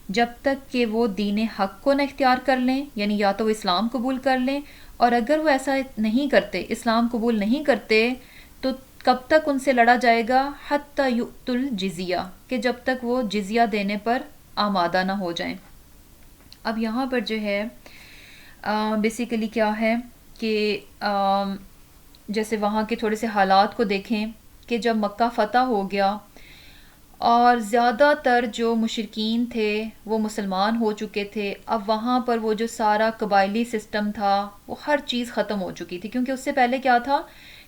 جب تک کہ وہ دین حق کو نہ اختیار کر لیں، یعنی یا تو وہ اسلام قبول کر لیں، اور اگر وہ ایسا نہیں کرتے، اسلام قبول نہیں کرتے، تو کب تک ان سے لڑا جائے گا؟ حتی یؤت الجزیہ، کہ جب تک وہ جزیہ دینے پر آمادہ نہ ہو جائیں۔ اب یہاں پر جو ہے بیسیکلی کیا ہے کہ جیسے وہاں کے تھوڑے سے حالات کو دیکھیں کہ جب مکہ فتح ہو گیا اور زیادہ تر جو مشرکین تھے وہ مسلمان ہو چکے تھے، اب وہاں پر وہ جو سارا قبائلی سسٹم تھا وہ ہر چیز ختم ہو چکی تھی، کیونکہ اس سے پہلے کیا تھا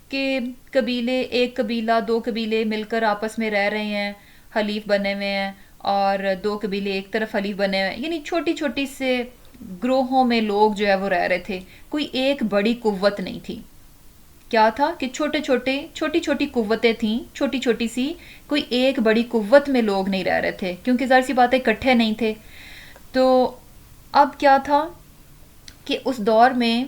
کہ قبیلے، ایک قبیلہ دو قبیلے مل کر آپس میں رہ رہے ہیں، حلیف بنے ہوئے ہیں، اور دو قبیلے ایک طرف حلیف بنے ہوئے ہیں، یعنی چھوٹی چھوٹی سے گروہوں میں لوگ جو ہے وہ رہ رہے تھے، کوئی ایک بڑی قوت نہیں تھی۔ کیا تھا کہ چھوٹی چھوٹی قوتیں تھیں، چھوٹی چھوٹی سی، کوئی ایک بڑی قوت میں لوگ نہیں رہ رہے تھے، کیونکہ ظاہر سی باتیں اکٹھے نہیں تھے۔ تو اب کیا تھا کہ اس دور میں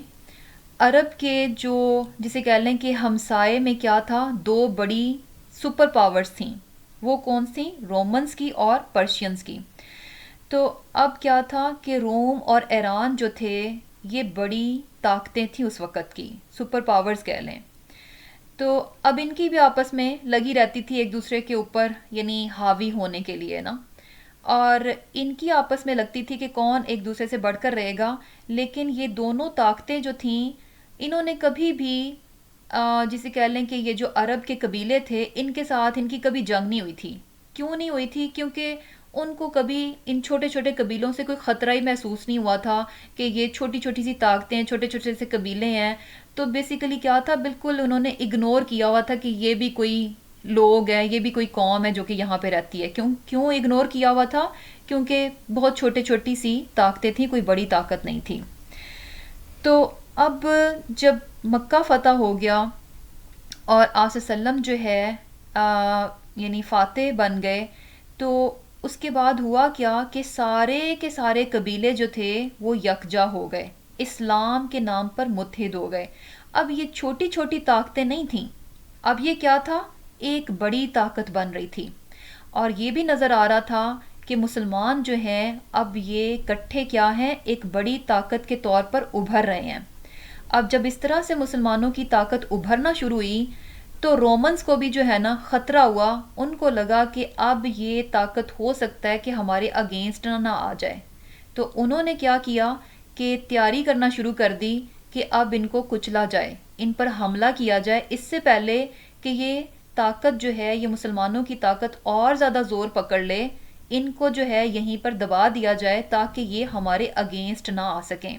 عرب کے جو جسے کہہ لیں کہ ہمسائے میں کیا تھا، دو بڑی سپر پاورز تھیں، وہ کون سی؟ رومنز کی اور پرشینز کی۔ تو اب کیا تھا کہ روم اور ایران جو تھے یہ بڑی طاقتیں تھیں اس وقت کی، سپر پاورز کہہ لیں، تو اب ان کی بھی آپس میں لگی رہتی تھی ایک دوسرے کے اوپر، یعنی حاوی ہونے کے لیے نا، اور ان کی آپس میں لگتی تھی کہ کون ایک دوسرے سے بڑھ کر رہے گا، لیکن یہ دونوں طاقتیں جو تھیں انہوں نے کبھی بھی جسے کہہ لیں کہ یہ جو عرب کے قبیلے تھے ان کے ساتھ ان کی کبھی جنگ نہیں ہوئی تھی۔ کیوں نہیں ہوئی تھی؟ کیونکہ ان کو کبھی ان چھوٹے چھوٹے قبیلوں سے کوئی خطرہ ہی محسوس نہیں ہوا تھا کہ یہ چھوٹی چھوٹی سی طاقتیں، چھوٹے چھوٹے سے قبیلے ہیں، تو بیسیکلی کیا تھا، بالکل انہوں نے اگنور کیا ہوا تھا کہ یہ بھی کوئی لوگ ہیں، یہ بھی کوئی قوم ہے جو کہ یہاں پہ رہتی ہے۔ کیوں اگنور کیا ہوا تھا؟ کیونکہ بہت چھوٹی سی طاقتیں تھیں، کوئی بڑی طاقت نہیں تھی۔ تو اب جب مکہ فتح ہو گیا اور آپ وسلم جو ہے یعنی فاتح بن گئے، تو اس کے بعد ہوا کیا کہ سارے کے سارے قبیلے جو تھے وہ یکجا ہو گئے، اسلام کے نام پر متحد ہو گئے۔ اب یہ چھوٹی چھوٹی طاقتیں نہیں تھیں، اب یہ کیا تھا، ایک بڑی طاقت بن رہی تھی، اور یہ بھی نظر آ رہا تھا کہ مسلمان جو ہیں اب یہ اکٹھے کیا ہیں، ایک بڑی طاقت کے طور پر ابھر رہے ہیں۔ اب جب اس طرح سے مسلمانوں کی طاقت ابھرنا شروع ہوئی تو رومنز کو بھی جو ہے نا خطرہ ہوا، ان کو لگا کہ اب یہ طاقت ہو سکتا ہے کہ ہمارے اگینسٹ نہ آ جائے، تو انہوں نے کیا کیا کہ تیاری کرنا شروع کر دی کہ اب ان کو کچلا جائے، ان پر حملہ کیا جائے، اس سے پہلے کہ یہ طاقت جو ہے، یہ مسلمانوں کی طاقت اور زیادہ زور پکڑ لے، ان کو جو ہے یہیں پر دبا دیا جائے تاکہ یہ ہمارے اگینسٹ نہ آ سکیں،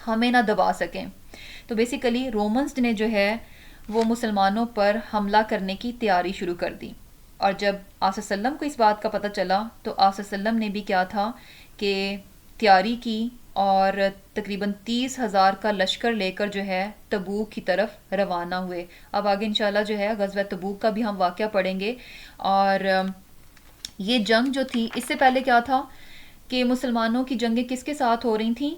ہمیں نہ دبا سکیں۔ تو بیسیکلی رومنز نے جو ہے وہ مسلمانوں پر حملہ کرنے کی تیاری شروع کر دی۔ اور جب آص وسلم کو اس بات کا پتہ چلا تو آص وسلم نے بھی کیا تھا کہ تیاری کی اور تقریباً 30,000 کا لشکر لے کر جو ہے تبوک کی طرف روانہ ہوئے. اب آگے انشاءاللہ جو ہے غزوہ تبوک کا بھی ہم واقعہ پڑھیں گے. اور یہ جنگ جو تھی اس سے پہلے کیا تھا کہ مسلمانوں کی جنگیں کس کے ساتھ ہو رہی تھیں؟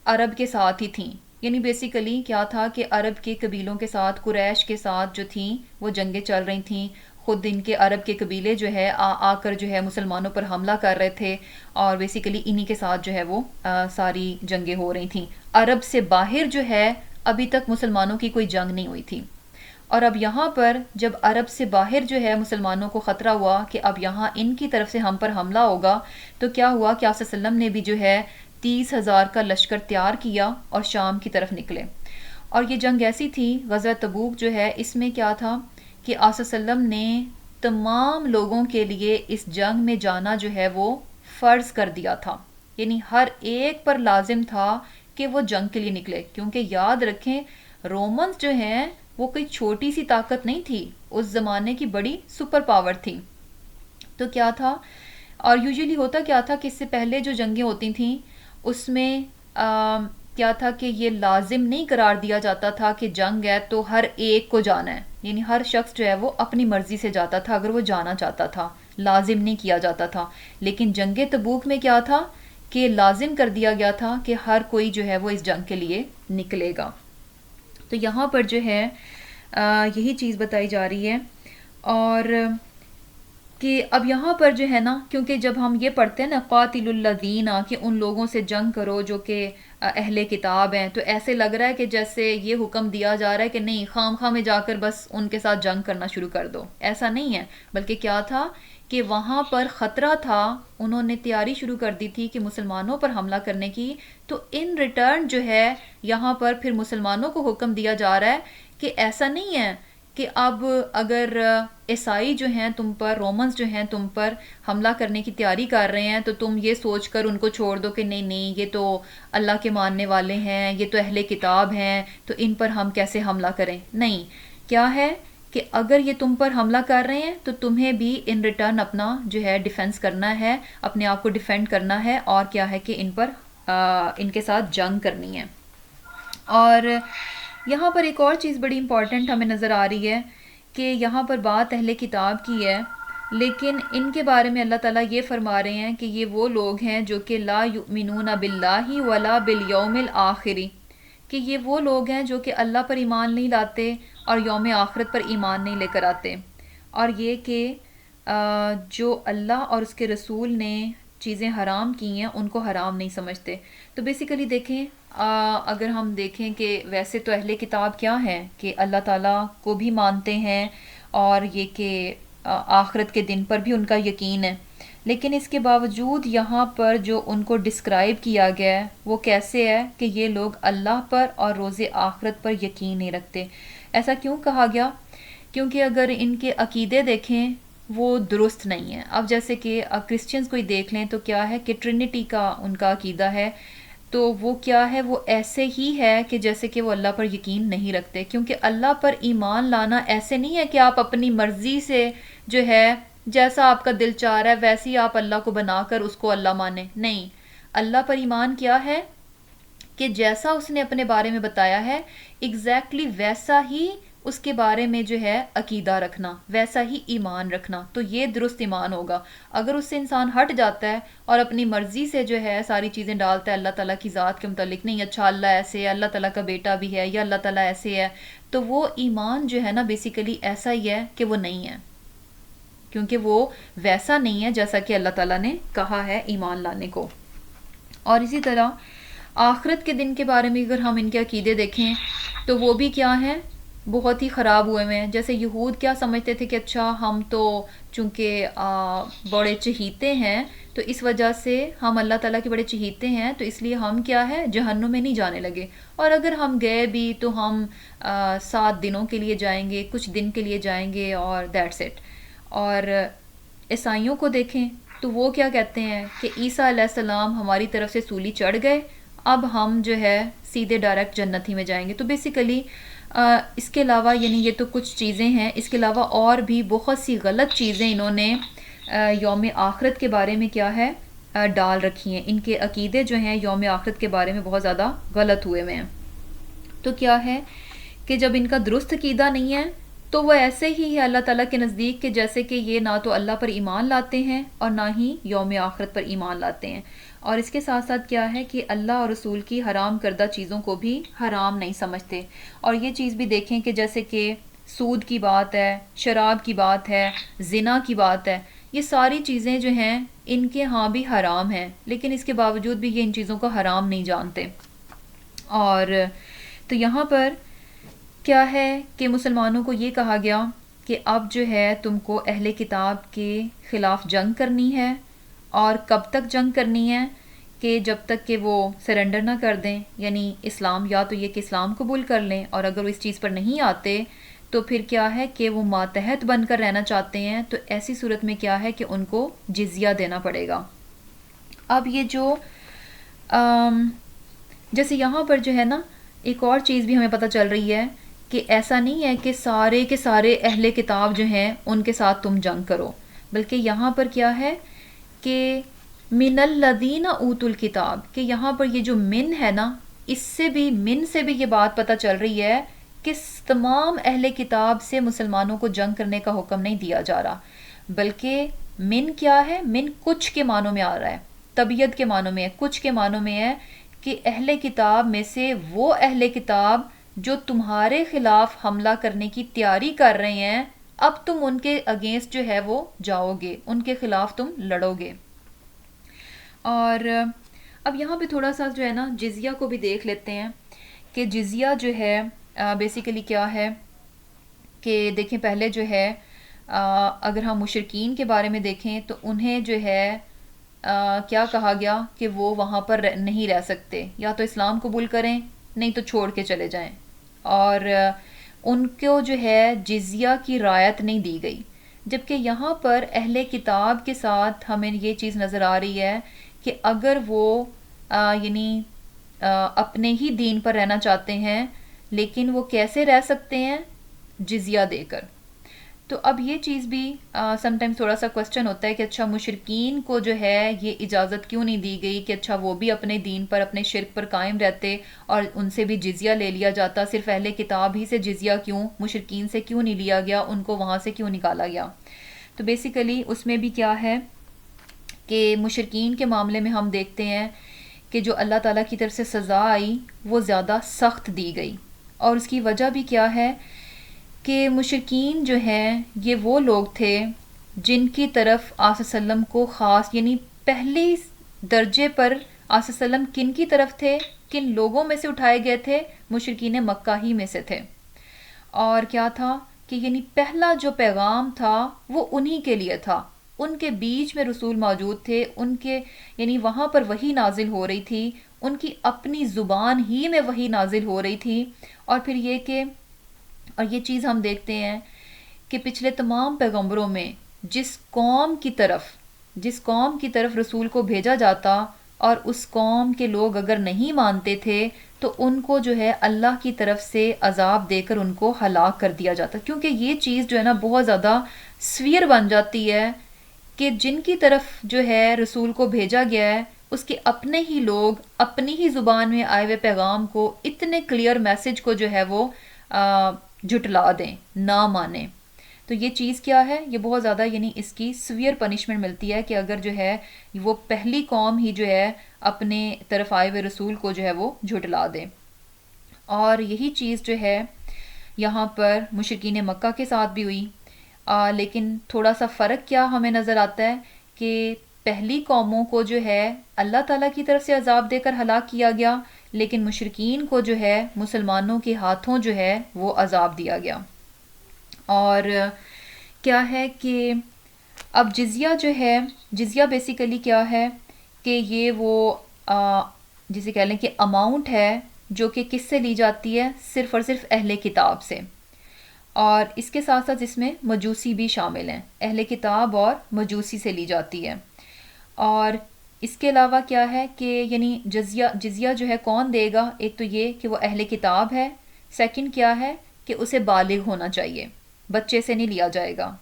عرب کے ساتھ ہی تھیں. یعنی بیسیکلی کیا تھا کہ عرب کے قبیلوں کے ساتھ، قریش کے ساتھ جو تھیں وہ جنگیں چل رہی تھیں. خود ان کے عرب کے قبیلے جو ہے آ کر جو ہے مسلمانوں پر حملہ کر رہے تھے اور بیسیکلی انہی کے ساتھ جو ہے وہ ساری جنگیں ہو رہی تھیں. عرب سے باہر جو ہے ابھی تک مسلمانوں کی کوئی جنگ نہیں ہوئی تھی. اور اب یہاں پر جب عرب سے باہر جو ہے مسلمانوں کو خطرہ ہوا کہ اب یہاں ان کی طرف سے ہم پر حملہ ہوگا، تو کیا ہوا کہ آپ صلی اللہ علیہ وسلم نے بھی جو ہے 30,000 کا لشکر تیار کیا اور شام کی طرف نکلے. اور یہ جنگ ایسی تھی، غزوہ تبوک جو ہے اس میں کیا تھا کہ آپ صلی اللہ علیہ وسلم نے تمام لوگوں کے لیے اس جنگ میں جانا جو ہے وہ فرض کر دیا تھا. یعنی ہر ایک پر لازم تھا کہ وہ جنگ کے لیے نکلے، کیونکہ یاد رکھیں رومنز جو ہیں وہ کوئی چھوٹی سی طاقت نہیں تھی، اس زمانے کی بڑی سپر پاور تھی. تو کیا تھا، اور یوزلی ہوتا کیا تھا کہ اس سے پہلے جو جنگیں ہوتی تھیں اس میں کیا تھا کہ یہ لازم نہیں قرار دیا جاتا تھا کہ جنگ ہے تو ہر ایک کو جانا ہے. یعنی ہر شخص جو ہے وہ اپنی مرضی سے جاتا تھا اگر وہ جانا چاہتا تھا، لازم نہیں کیا جاتا تھا. لیکن جنگ تبوک میں کیا تھا کہ لازم کر دیا گیا تھا کہ ہر کوئی جو ہے وہ اس جنگ کے لیے نکلے گا. تو یہاں پر جو ہے یہی چیز بتائی جا رہی ہے. اور کہ اب یہاں پر جو ہے نا، کیونکہ جب ہم یہ پڑھتے ہیں نا قاتل الذین، کہ ان لوگوں سے جنگ کرو جو کہ اہل کتاب ہیں، تو ایسے لگ رہا ہے کہ جیسے یہ حکم دیا جا رہا ہے کہ نہیں خام خواہ میں جا کر بس ان کے ساتھ جنگ کرنا شروع کر دو. ایسا نہیں ہے، بلکہ کیا تھا کہ وہاں پر خطرہ تھا، انہوں نے تیاری شروع کر دی تھی کہ مسلمانوں پر حملہ کرنے کی. تو ان ریٹرن جو ہے یہاں پر پھر مسلمانوں کو حکم دیا جا رہا ہے کہ ایسا نہیں ہے کہ اب اگر عیسائی جو ہیں تم پر، رومنز جو ہیں تم پر حملہ کرنے کی تیاری کر رہے ہیں تو تم یہ سوچ کر ان کو چھوڑ دو کہ نہیں نہیں یہ تو اللہ کے ماننے والے ہیں، یہ تو اہل کتاب ہیں، تو ان پر ہم کیسے حملہ کریں. نہیں، کیا ہے کہ اگر یہ تم پر حملہ کر رہے ہیں تو تمہیں بھی ان ریٹرن اپنا جو ہے ڈیفنس کرنا ہے، اپنے آپ کو ڈیفینڈ کرنا ہے، اور کیا ہے کہ ان پر ان کے ساتھ جنگ کرنی ہے. اور یہاں پر ایک اور چیز بڑی امپورٹنٹ ہمیں نظر آ رہی ہے کہ یہاں پر بات اہل کتاب کی ہے، لیکن ان کے بارے میں اللہ تعالیٰ یہ فرما رہے ہیں کہ یہ وہ لوگ ہیں جو کہ لا یؤمنون باللہ ولا بالیوم الآخر، کہ یہ وہ لوگ ہیں جو کہ اللہ پر ایمان نہیں لاتے اور یوم آخرت پر ایمان نہیں لے کر آتے، اور یہ کہ جو اللہ اور اس کے رسول نے چیزیں حرام کی ہیں ان کو حرام نہیں سمجھتے. تو بیسیکلی دیکھیں اگر ہم دیکھیں کہ ویسے تو اہل کتاب کیا ہیں کہ اللہ تعالیٰ کو بھی مانتے ہیں اور یہ کہ آخرت کے دن پر بھی ان کا یقین ہے، لیکن اس کے باوجود یہاں پر جو ان کو ڈسکرائب کیا گیا ہے وہ کیسے ہے کہ یہ لوگ اللہ پر اور روز آخرت پر یقین نہیں رکھتے. ایسا کیوں کہا گیا؟ کیونکہ اگر ان کے عقیدے دیکھیں وہ درست نہیں ہیں. اب جیسے کہ کرسچنز کو ہی دیکھ لیں تو کیا ہے کہ ٹرینٹی کا ان کا عقیدہ ہے، تو وہ کیا ہے، وہ ایسے ہی ہے کہ جیسے کہ وہ اللہ پر یقین نہیں رکھتے. کیونکہ اللہ پر ایمان لانا ایسے نہیں ہے کہ آپ اپنی مرضی سے جو ہے جیسا آپ کا دل چاہ رہا ہے ویسے ہی آپ اللہ کو بنا کر اس کو اللہ مانیں. نہیں، اللہ پر ایمان کیا ہے کہ جیسا اس نے اپنے بارے میں بتایا ہے ایگزیکٹلی ویسا ہی اس کے بارے میں جو ہے عقیدہ رکھنا، ویسا ہی ایمان رکھنا، تو یہ درست ایمان ہوگا. اگر اس سے انسان ہٹ جاتا ہے اور اپنی مرضی سے جو ہے ساری چیزیں ڈالتا ہے اللہ تعالیٰ کی ذات کے متعلق، نہیں اچھا اللہ ایسے ہے، اللہ تعالیٰ کا بیٹا بھی ہے، یا اللہ تعالیٰ ایسے ہے، تو وہ ایمان جو ہے نا بیسیکلی ایسا ہی ہے کہ وہ نہیں ہے، کیونکہ وہ ویسا نہیں ہے جیسا کہ اللہ تعالیٰ نے کہا ہے ایمان لانے کو. اور اسی طرح آخرت کے دن کے بارے میں اگر ہم ان کے عقیدے دیکھیں تو وہ بھی کیا ہیں، بہت ہی خراب ہوئے ہیں. جیسے یہود کیا سمجھتے تھے کہ اچھا ہم تو چونکہ بڑے چہیتے ہیں تو اس وجہ سے ہم اللہ تعالیٰ کے بڑے چہیتے ہیں تو اس لیے ہم کیا ہے جہنم میں نہیں جانے لگے، اور اگر ہم گئے بھی تو ہم 7 دنوں کے لیے جائیں گے، کچھ دن کے لیے جائیں گے اور دیٹس اٹ. اور عیسائیوں کو دیکھیں تو وہ کیا کہتے ہیں کہ عیسیٰ علیہ السلام ہماری طرف سے سولی چڑھ گئے، اب ہم جو ہے سیدھے ڈائریکٹ جنت ہی میں جائیں گے. تو بیسیکلی اس کے علاوہ یعنی یہ تو کچھ چیزیں ہیں، اس کے علاوہ اور بھی بہت سی غلط چیزیں انہوں نے یوم آخرت کے بارے میں کیا ہے ڈال رکھی ہیں. ان کے عقیدے جو ہیں یوم آخرت کے بارے میں بہت زیادہ غلط ہوئے ہوئے ہیں. تو کیا ہے کہ جب ان کا درست عقیدہ نہیں ہے تو وہ ایسے ہی ہے اللہ تعالیٰ کے نزدیک کہ جیسے کہ یہ نہ تو اللہ پر ایمان لاتے ہیں اور نہ ہی یوم آخرت پر ایمان لاتے ہیں. اور اس کے ساتھ ساتھ کیا ہے کہ اللہ اور رسول کی حرام کردہ چیزوں کو بھی حرام نہیں سمجھتے. اور یہ چیز بھی دیکھیں کہ جیسے کہ سود کی بات ہے، شراب کی بات ہے، زنا کی بات ہے، یہ ساری چیزیں جو ہیں ان کے ہاں بھی حرام ہیں، لیکن اس کے باوجود بھی یہ ان چیزوں کو حرام نہیں جانتے. اور تو یہاں پر کیا ہے کہ مسلمانوں کو یہ کہا گیا کہ اب جو ہے تم کو اہل کتاب کے خلاف جنگ کرنی ہے. اور کب تک جنگ کرنی ہے؟ کہ جب تک کہ وہ سرنڈر نہ کر دیں، یعنی اسلام، یا تو یہ کہ اسلام قبول کر لیں، اور اگر وہ اس چیز پر نہیں آتے تو پھر کیا ہے کہ وہ ماتحت بن کر رہنا چاہتے ہیں، تو ایسی صورت میں کیا ہے کہ ان کو جزیہ دینا پڑے گا. اب یہ جو جیسے یہاں پر جو ہے نا ایک اور چیز بھی ہمیں پتہ چل رہی ہے کہ ایسا نہیں ہے کہ سارے کے سارے اہل کتاب جو ہیں ان کے ساتھ تم جنگ کرو، بلکہ یہاں پر کیا ہے کہ من الذین اوت الکتاب، کہ یہاں پر یہ جو من ہے نا، اس سے بھی من سے بھی یہ بات پتہ چل رہی ہے کہ تمام اہل کتاب سے مسلمانوں کو جنگ کرنے کا حکم نہیں دیا جا رہا، بلکہ من کیا ہے؟ من کچھ کے معنوں میں آ رہا ہے، طبیعت کے معنوں میں ہے، کچھ کے معنوں میں ہے کہ اہل کتاب میں سے وہ اہل کتاب جو تمہارے خلاف حملہ کرنے کی تیاری کر رہے ہیں، اب تم ان کے اگینسٹ جو ہے وہ جاؤ گے، ان کے خلاف تم لڑو گے. اور اب یہاں پہ تھوڑا سا جو ہے نا جزیہ کو بھی دیکھ لیتے ہیں کہ جزیہ جو ہے بیسیکلی کیا ہے کہ دیکھیں پہلے جو ہے اگر ہم مشرکین کے بارے میں دیکھیں تو انہیں جو ہے کیا کہا گیا کہ وہ وہاں پر نہیں رہ سکتے، یا تو اسلام قبول کریں نہیں تو چھوڑ کے چلے جائیں. اور ان کو جو ہے جزیہ کی رعایت نہیں دی گئی، جبکہ یہاں پر اہل کتاب کے ساتھ ہمیں یہ چیز نظر آ رہی ہے کہ اگر وہ یعنی اپنے ہی دین پر رہنا چاہتے ہیں، لیکن وہ کیسے رہ سکتے ہیں؟ جزیہ دے کر. تو اب یہ چیز بھی سم ٹائم تھوڑا سا کوسچن ہوتا ہے کہ اچھا مشرکین کو جو ہے یہ اجازت کیوں نہیں دی گئی کہ اچھا وہ بھی اپنے دین پر، اپنے شرک پر قائم رہتے اور ان سے بھی جزیہ لے لیا جاتا، صرف اہل کتاب ہی سے جزیہ کیوں، مشرکین سے کیوں نہیں لیا گیا، ان کو وہاں سے کیوں نکالا گیا؟ تو بیسیکلی اس میں بھی کیا ہے کہ مشرکین کے معاملے میں ہم دیکھتے ہیں کہ جو اللہ تعالیٰ کی طرف سے سزا آئی وہ زیادہ سخت دی گئی. اور اس کی وجہ بھی کیا ہے کہ مشرکین جو ہیں یہ وہ لوگ تھے جن کی طرف آصلی وسلم کو خاص، یعنی پہلی درجے پر آصلی وسلم کن کی طرف تھے، کن لوگوں میں سے اٹھائے گئے تھے؟ مشرکین مکہ ہی میں سے تھے. اور کیا تھا کہ یعنی پہلا جو پیغام تھا وہ انہی کے لیے تھا، ان کے بیچ میں رسول موجود تھے، ان کے یعنی وہاں پر وحی نازل ہو رہی تھی، ان کی اپنی زبان ہی میں وحی نازل ہو رہی تھی. اور پھر یہ کہ اور یہ چیز ہم دیکھتے ہیں کہ پچھلے تمام پیغمبروں میں جس قوم کی طرف رسول کو بھیجا جاتا اور اس قوم کے لوگ اگر نہیں مانتے تھے تو ان کو جو ہے اللہ کی طرف سے عذاب دے کر ان کو ہلاک کر دیا جاتا، کیونکہ یہ چیز جو ہے نا بہت زیادہ سویر بن جاتی ہے کہ جن کی طرف جو ہے رسول کو بھیجا گیا ہے اس کے اپنے ہی لوگ اپنی ہی زبان میں آئے ہوئے پیغام کو، اتنے کلیئر میسج کو جو ہے وہ جھٹلا دیں، نہ مانیں. تو یہ چیز کیا ہے؟ یہ بہت زیادہ یعنی اس کی سویر پنشمنٹ ملتی ہے کہ اگر جو ہے وہ پہلی قوم ہی جو ہے اپنے طرف آئے ہوئے رسول کو جو ہے وہ جھٹلا دے. اور یہی چیز جو ہے یہاں پر مشرکین مکہ کے ساتھ بھی ہوئی. لیکن تھوڑا سا فرق کیا ہمیں نظر آتا ہے کہ پہلی قوموں کو جو ہے اللہ تعالیٰ کی طرف سے عذاب دے کر ہلاک کیا گیا، لیکن مشرکین کو جو ہے مسلمانوں کے ہاتھوں جو ہے وہ عذاب دیا گیا. اور کیا ہے کہ اب جزیہ جو ہے، جزیہ بیسیکلی کیا ہے کہ یہ وہ جسے کہہ لیں کہ اماؤنٹ ہے جو کہ کس سے لی جاتی ہے؟ صرف اور صرف اہل کتاب سے. اور اس کے ساتھ ساتھ اس میں مجوسی بھی شامل ہیں، اہل کتاب اور مجوسی سے لی جاتی ہے. اور اس کے علاوہ کیا ہے کہ یعنی جزیہ جو ہے کون دے گا؟ ایک تو یہ کہ وہ اہل کتاب ہے، سیکنڈ کیا ہے کہ اسے بالغ ہونا چاہیے، بچے سے نہیں لیا جائے گا.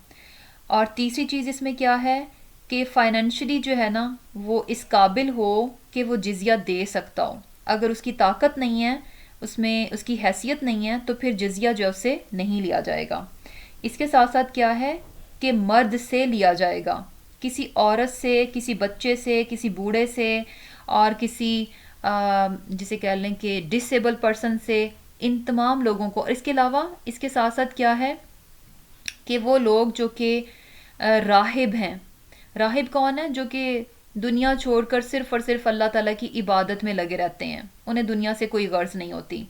اور تیسری چیز اس میں کیا ہے کہ فائنینشلی جو ہے نا وہ اس قابل ہو کہ وہ جزیہ دے سکتا ہو. اگر اس کی طاقت نہیں ہے، اس میں اس کی حیثیت نہیں ہے، تو پھر جزیہ جو اسے نہیں لیا جائے گا. اس کے ساتھ ساتھ کیا ہے کہ مرد سے لیا جائے گا، کسی عورت سے، کسی بچے سے، کسی بوڑھے سے، اور کسی جسے کہہ لیں کہ ڈسیبل پرسن سے، ان تمام لوگوں کو. اور اس کے علاوہ اس کے ساتھ ساتھ کیا ہے کہ وہ لوگ جو کہ راہب ہیں. راہب کون ہے؟ جو کہ دنیا چھوڑ کر صرف اور صرف اللہ تعالیٰ کی عبادت میں لگے رہتے ہیں، انہیں دنیا سے کوئی غرض نہیں ہوتی.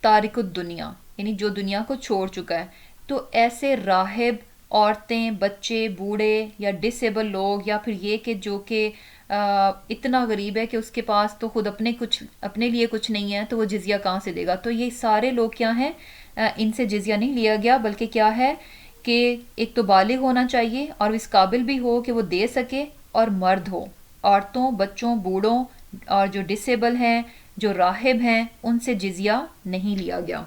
تارک الدنیا یعنی جو دنیا کو چھوڑ چکا ہے. تو ایسے راہب، عورتیں، بچے، بوڑھے یا ڈسیبل لوگ، یا پھر یہ کہ جو کہ اتنا غریب ہے کہ اس کے پاس تو خود اپنے لیے کچھ نہیں ہے، تو وہ جزیہ کہاں سے دے گا؟ تو یہ سارے لوگ کیا ہیں، ان سے جزیہ نہیں لیا گیا، بلکہ کیا ہے کہ ایک تو بالغ ہونا چاہیے اور اس قابل بھی ہو کہ وہ دے سکے، اور مرد ہو. عورتوں، بچوں، بوڑھوں اور جو ڈسیبل ہیں، جو راہب ہیں، ان سے جزیہ نہیں لیا گیا.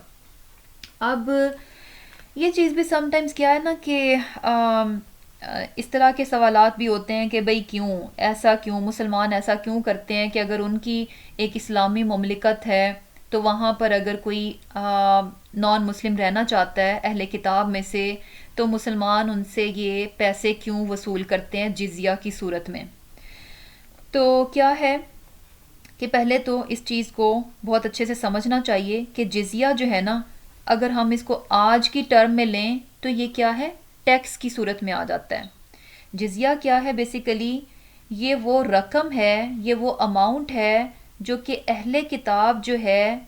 اب یہ چیز بھی سم ٹائمز کیا ہے نا کہ اس طرح کے سوالات بھی ہوتے ہیں کہ بھئی کیوں مسلمان ایسا کیوں کرتے ہیں کہ اگر ان کی ایک اسلامی مملکت ہے تو وہاں پر اگر کوئی نان مسلم رہنا چاہتا ہے اہل کتاب میں سے، تو مسلمان ان سے یہ پیسے کیوں وصول کرتے ہیں جزیہ کی صورت میں. تو کیا ہے کہ پہلے تو اس چیز کو بہت اچھے سے سمجھنا چاہیے کہ جزیہ جو ہے نا، اگر ہم اس کو آج کی ٹرم میں لیں تو یہ کیا ہے، ٹیکس کی صورت میں آ جاتا ہے. جزیہ کیا ہے بیسیکلی؟ یہ وہ رقم ہے، یہ وہ اماؤنٹ ہے جو کہ اہل کتاب جو ہے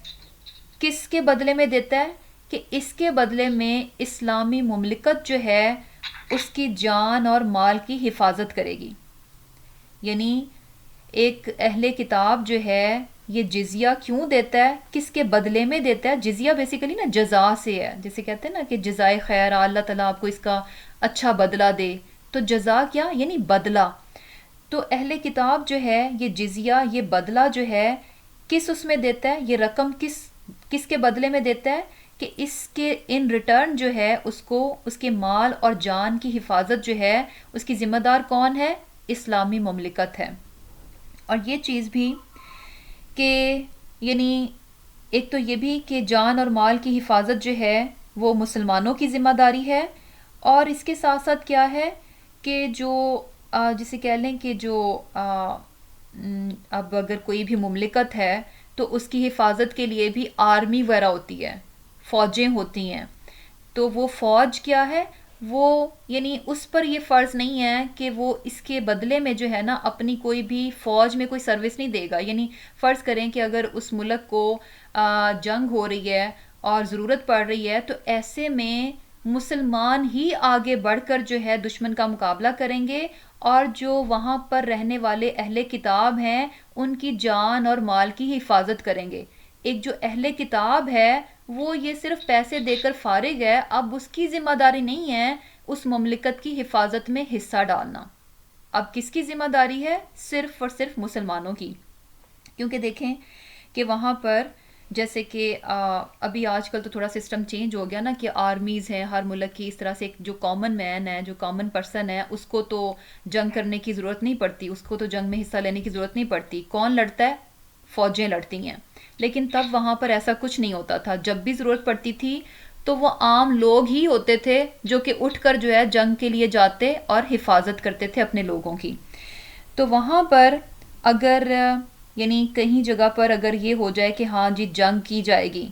کس کے بدلے میں دیتا ہے، کہ اس کے بدلے میں اسلامی مملکت جو ہے اس کی جان اور مال کی حفاظت کرے گی. یعنی ایک اہل کتاب جو ہے یہ جزیہ کیوں دیتا ہے، کس کے بدلے میں دیتا ہے؟ جزیہ بیسیکلی نا جزا سے ہے، جیسے کہتے ہیں نا کہ جزائے خیر، اللہ تعالیٰ آپ کو اس کا اچھا بدلہ دے. تو جزا کیا یعنی بدلہ. تو اہل کتاب جو ہے یہ جزیہ، یہ بدلہ جو ہے کس اس میں دیتا ہے، یہ رقم کس کے بدلے میں دیتا ہے، کہ اس کے ان ریٹرن جو ہے اس کو اس کے مال اور جان کی حفاظت جو ہے اس کی ذمہ دار کون ہے؟ اسلامی مملکت ہے. اور یہ چیز بھی کہ یعنی ایک تو یہ بھی کہ جان اور مال کی حفاظت جو ہے وہ مسلمانوں کی ذمہ داری ہے، اور اس کے ساتھ ساتھ کیا ہے کہ جو جسے کہہ لیں کہ جو اب اگر کوئی بھی مملکت ہے تو اس کی حفاظت کے لیے بھی آرمی وغیرہ ہوتی ہے، فوجیں ہوتی ہیں. تو وہ فوج کیا ہے، وہ یعنی اس پر یہ فرض نہیں ہے کہ وہ اس کے بدلے میں جو ہے نا اپنی کوئی بھی فوج میں کوئی سروس نہیں دے گا. یعنی فرض کریں کہ اگر اس ملک کو جنگ ہو رہی ہے اور ضرورت پڑ رہی ہے، تو ایسے میں مسلمان ہی آگے بڑھ کر جو ہے دشمن کا مقابلہ کریں گے، اور جو وہاں پر رہنے والے اہل کتاب ہیں ان کی جان اور مال کی حفاظت کریں گے. ایک جو اہل کتاب ہے وہ یہ صرف پیسے دے کر فارغ ہے، اب اس کی ذمہ داری نہیں ہے اس مملکت کی حفاظت میں حصہ ڈالنا. اب کس کی ذمہ داری ہے؟ صرف اور صرف مسلمانوں کی. کیونکہ دیکھیں کہ وہاں پر جیسے کہ ابھی آج کل تو تھوڑا سسٹم چینج ہو گیا نا کہ آرمیز ہیں ہر ملک کی، اس طرح سے جو کامن مین ہے، جو کامن پرسن ہے، اس کو تو جنگ کرنے کی ضرورت نہیں پڑتی، اس کو تو جنگ میں حصہ لینے کی ضرورت نہیں پڑتی. کون لڑتا ہے؟ فوجیں لڑتی ہیں. لیکن تب وہاں پر ایسا کچھ نہیں ہوتا تھا. جب بھی ضرورت پڑتی تھی تو وہ عام لوگ ہی ہوتے تھے جو کہ اٹھ کر جو ہے جنگ کے لیے جاتے اور حفاظت کرتے تھے اپنے لوگوں کی. تو وہاں پر اگر یعنی کہیں جگہ پر اگر یہ ہو جائے کہ ہاں جی جنگ کی جائے گی،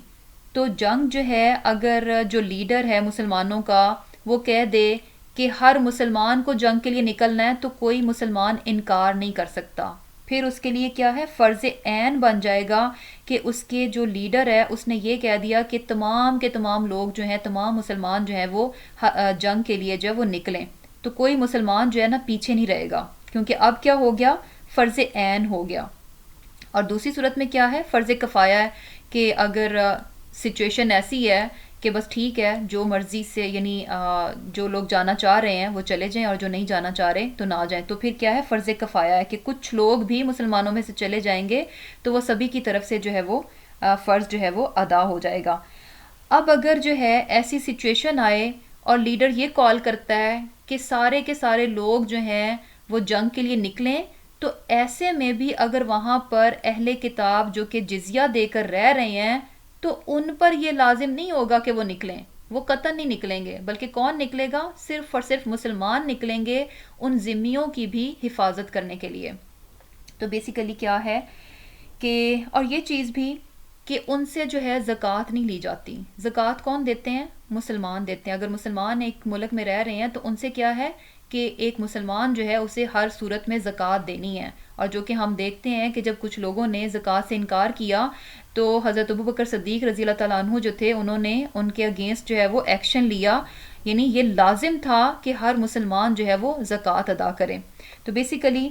تو جنگ جو ہے اگر جو لیڈر ہے مسلمانوں کا وہ کہہ دے کہ ہر مسلمان کو جنگ کے لیے نکلنا ہے، تو کوئی مسلمان انکار نہیں کر سکتا. پھر اس کے لیے کیا ہے، فرض عین بن جائے گا کہ اس کے جو لیڈر ہے اس نے یہ کہہ دیا کہ تمام کے تمام لوگ جو ہیں، تمام مسلمان جو ہیں وہ جنگ کے لیے جو ہے وہ نکلیں. تو کوئی مسلمان جو ہے نا پیچھے نہیں رہے گا، کیونکہ اب کیا ہو گیا، فرض عین ہو گیا. اور دوسری صورت میں کیا ہے، فرض کفایہ ہے کہ اگر سچویشن ایسی ہے کہ بس ٹھیک ہے جو مرضی سے یعنی جو لوگ جانا چاہ رہے ہیں وہ چلے جائیں اور جو نہیں جانا چاہ رہے تو نہ جائیں. تو پھر کیا ہے، فرض کفایہ ہے کہ کچھ لوگ بھی مسلمانوں میں سے چلے جائیں گے تو وہ سبھی کی طرف سے جو ہے وہ فرض جو ہے وہ ادا ہو جائے گا. اب اگر جو ہے ایسی سچویشن آئے اور لیڈر یہ کال کرتا ہے کہ سارے کے سارے لوگ جو ہیں وہ جنگ کے لیے نکلیں، تو ایسے میں بھی اگر وہاں پر اہل کتاب جو کہ جزیہ دے کر رہ رہے ہیں تو ان پر یہ لازم نہیں ہوگا کہ وہ نکلیں، وہ قطعاً نہیں نکلیں گے، بلکہ کون نکلے گا؟ صرف اور صرف مسلمان نکلیں گے ان ذمیوں کی بھی حفاظت کرنے کے لیے۔ تو بیسیکلی کیا ہے کہ اور یہ چیز بھی کہ ان سے جو ہے زکوٰۃ نہیں لی جاتی۔ زکوٰۃ کون دیتے ہیں؟ مسلمان دیتے ہیں۔ اگر مسلمان ایک ملک میں رہ رہے ہیں تو ان سے کیا ہے کہ ایک مسلمان جو ہے اسے ہر صورت میں زکوٰۃ دینی ہے، اور جو کہ ہم دیکھتے ہیں کہ جب کچھ لوگوں نے زکوٰۃ سے انکار کیا تو حضرت ابوبکر صدیق رضی اللہ تعالیٰ عنہ جو تھے انہوں نے ان کے اگینسٹ جو ہے وہ ایکشن لیا، یعنی یہ لازم تھا کہ ہر مسلمان جو ہے وہ زکوٰۃ ادا کرے۔ تو بیسیکلی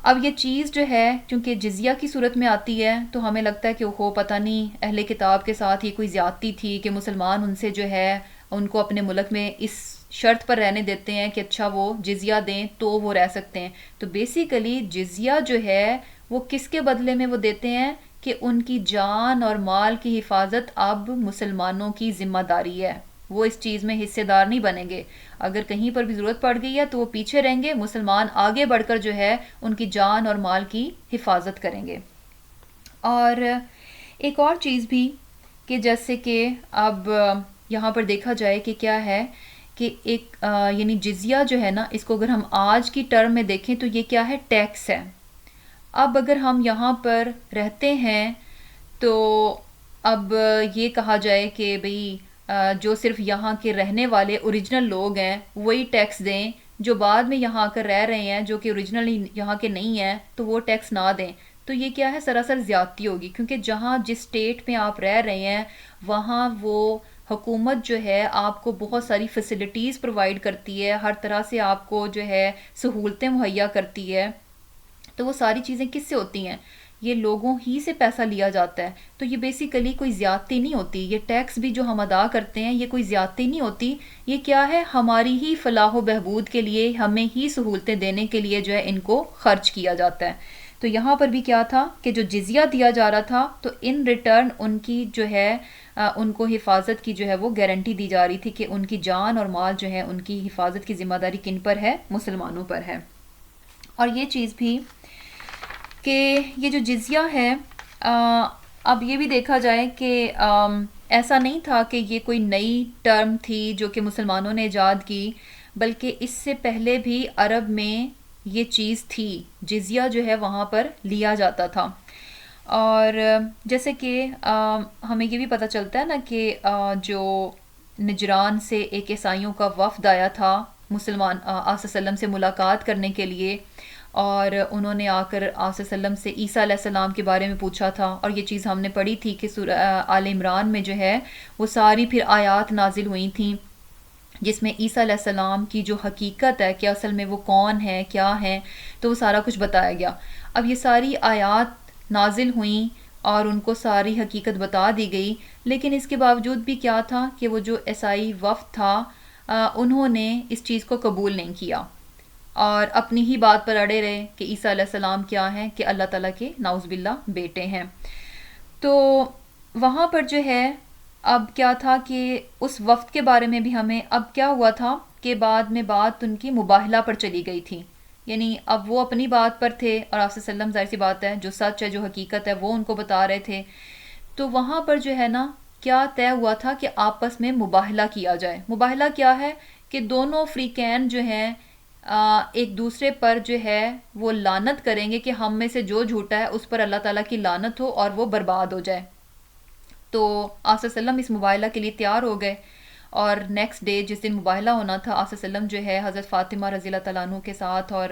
اب یہ چیز جو ہے چونکہ جزیہ کی صورت میں آتی ہے تو ہمیں لگتا ہے کہ وہ پتہ نہیں اہل کتاب کے ساتھ یہ کوئی زیادتی تھی کہ مسلمان ان سے جو ہے ان کو اپنے ملک میں اس شرط پر رہنے دیتے ہیں کہ اچھا وہ جزیہ دیں تو وہ رہ سکتے ہیں۔ تو بیسیکلی جزیہ جو ہے وہ کس کے بدلے میں وہ دیتے ہیں کہ ان کی جان اور مال کی حفاظت اب مسلمانوں کی ذمہ داری ہے، وہ اس چیز میں حصے دار نہیں بنیں گے۔ اگر کہیں پر بھی ضرورت پڑ گئی ہے تو وہ پیچھے رہیں گے، مسلمان آگے بڑھ کر جو ہے ان کی جان اور مال کی حفاظت کریں گے۔ اور ایک اور چیز بھی کہ جیسے کہ اب یہاں پر دیکھا جائے کہ کیا ہے کہ ایک یعنی جزیہ جو ہے نا، اس کو اگر ہم آج کی ٹرم میں دیکھیں تو یہ کیا ہے؟ ٹیکس ہے۔ اب اگر ہم یہاں پر رہتے ہیں تو اب یہ کہا جائے کہ بھئی جو صرف یہاں کے رہنے والے اوریجنل لوگ ہیں وہی ٹیکس دیں، جو بعد میں یہاں آ کر رہ رہے ہیں جو کہ اوریجنلی یہاں کے نہیں ہیں تو وہ ٹیکس نہ دیں، تو یہ کیا ہے؟ سراسر زیادتی ہوگی، کیونکہ جہاں جس اسٹیٹ میں آپ رہ رہے ہیں وہاں وہ حکومت جو ہے آپ کو بہت ساری فیسلٹیز پرووائڈ کرتی ہے، ہر طرح سے آپ کو جو ہے سہولتیں مہیا کرتی ہے۔ تو وہ ساری چیزیں کس سے ہوتی ہیں؟ یہ لوگوں ہی سے پیسہ لیا جاتا ہے۔ تو یہ بیسیکلی کوئی زیادتی نہیں ہوتی، یہ ٹیکس بھی جو ہم ادا کرتے ہیں یہ کوئی زیادتی نہیں ہوتی، یہ کیا ہے؟ ہماری ہی فلاح و بہبود کے لیے، ہمیں ہی سہولتیں دینے کے لیے جو ہے ان کو خرچ کیا جاتا ہے۔ تو یہاں پر بھی کیا تھا کہ جو جزیہ دیا جا رہا تھا تو ان ریٹرن ان کی جو ہے ان کو حفاظت کی جو ہے وہ گارنٹی دی جا رہی تھی کہ ان کی جان اور مال جو ہے ان کی حفاظت کی ذمہ داری کن پر ہے؟ مسلمانوں پر ہے۔ اور یہ چیز بھی کہ یہ جو جزیہ ہے اب یہ بھی دیکھا جائے کہ ایسا نہیں تھا کہ یہ کوئی نئی ٹرم تھی جو کہ مسلمانوں نے ایجاد کی، بلکہ اس سے پہلے بھی عرب میں یہ چیز تھی، جزیہ جو ہے وہاں پر لیا جاتا تھا۔ اور جیسے کہ ہمیں یہ بھی پتہ چلتا ہے نا کہ جو نجران سے ایک عیسائیوں کا وفد آیا تھا مسلمان آصلی وسلم سے ملاقات کرنے کے لیے، اور انہوں نے آ کر آصلی وسلم سے عیسیٰ علیہ السلام کے بارے میں پوچھا تھا، اور یہ چیز ہم نے پڑھی تھی کہ سورہ آل عمران میں جو ہے وہ ساری پھر آیات نازل ہوئی تھیں جس میں عیسیٰ علیہ السلام کی جو حقیقت ہے کہ اصل میں وہ کون ہے کیا ہے، تو وہ سارا کچھ بتایا گیا۔ اب یہ ساری آیات نازل ہوئیں اور ان کو ساری حقیقت بتا دی گئی، لیکن اس کے باوجود بھی کیا تھا کہ وہ جو عیسائی وفد تھا انہوں نے اس چیز کو قبول نہیں کیا اور اپنی ہی بات پر اڑے رہے کہ عیسیٰ علیہ السلام کیا ہیں؟ کہ اللہ تعالیٰ کے نعوذ باللہ بیٹے ہیں۔ تو وہاں پر جو ہے اب کیا تھا کہ اس وفد کے بارے میں بھی ہمیں اب کیا ہوا تھا کہ بعد میں بات ان کی مباہلہ پر چلی گئی تھی، یعنی اب وہ اپنی بات پر تھے اور آپ صلی اللہ علیہ وسلم ظاہر سی بات ہے جو سچ ہے جو حقیقت ہے وہ ان کو بتا رہے تھے۔ تو وہاں پر جو ہے نا کیا طے ہوا تھا کہ آپس میں مباہلہ کیا جائے۔ مباہلہ کیا ہے کہ دونوں فریقین جو ہیں ایک دوسرے پر جو ہے وہ لعنت کریں گے کہ ہم میں سے جو جھوٹا ہے اس پر اللہ تعالیٰ کی لعنت ہو اور وہ برباد ہو جائے۔ تو آصلی وسلم اس مباہلہ کے لیے تیار ہو گئے، اور نیکسٹ ڈے جس دن مباہلہ ہونا تھا آصلی وسلم جو ہے حضرت فاطمہ رضی اللہ تعالیٰ عنہ کے ساتھ اور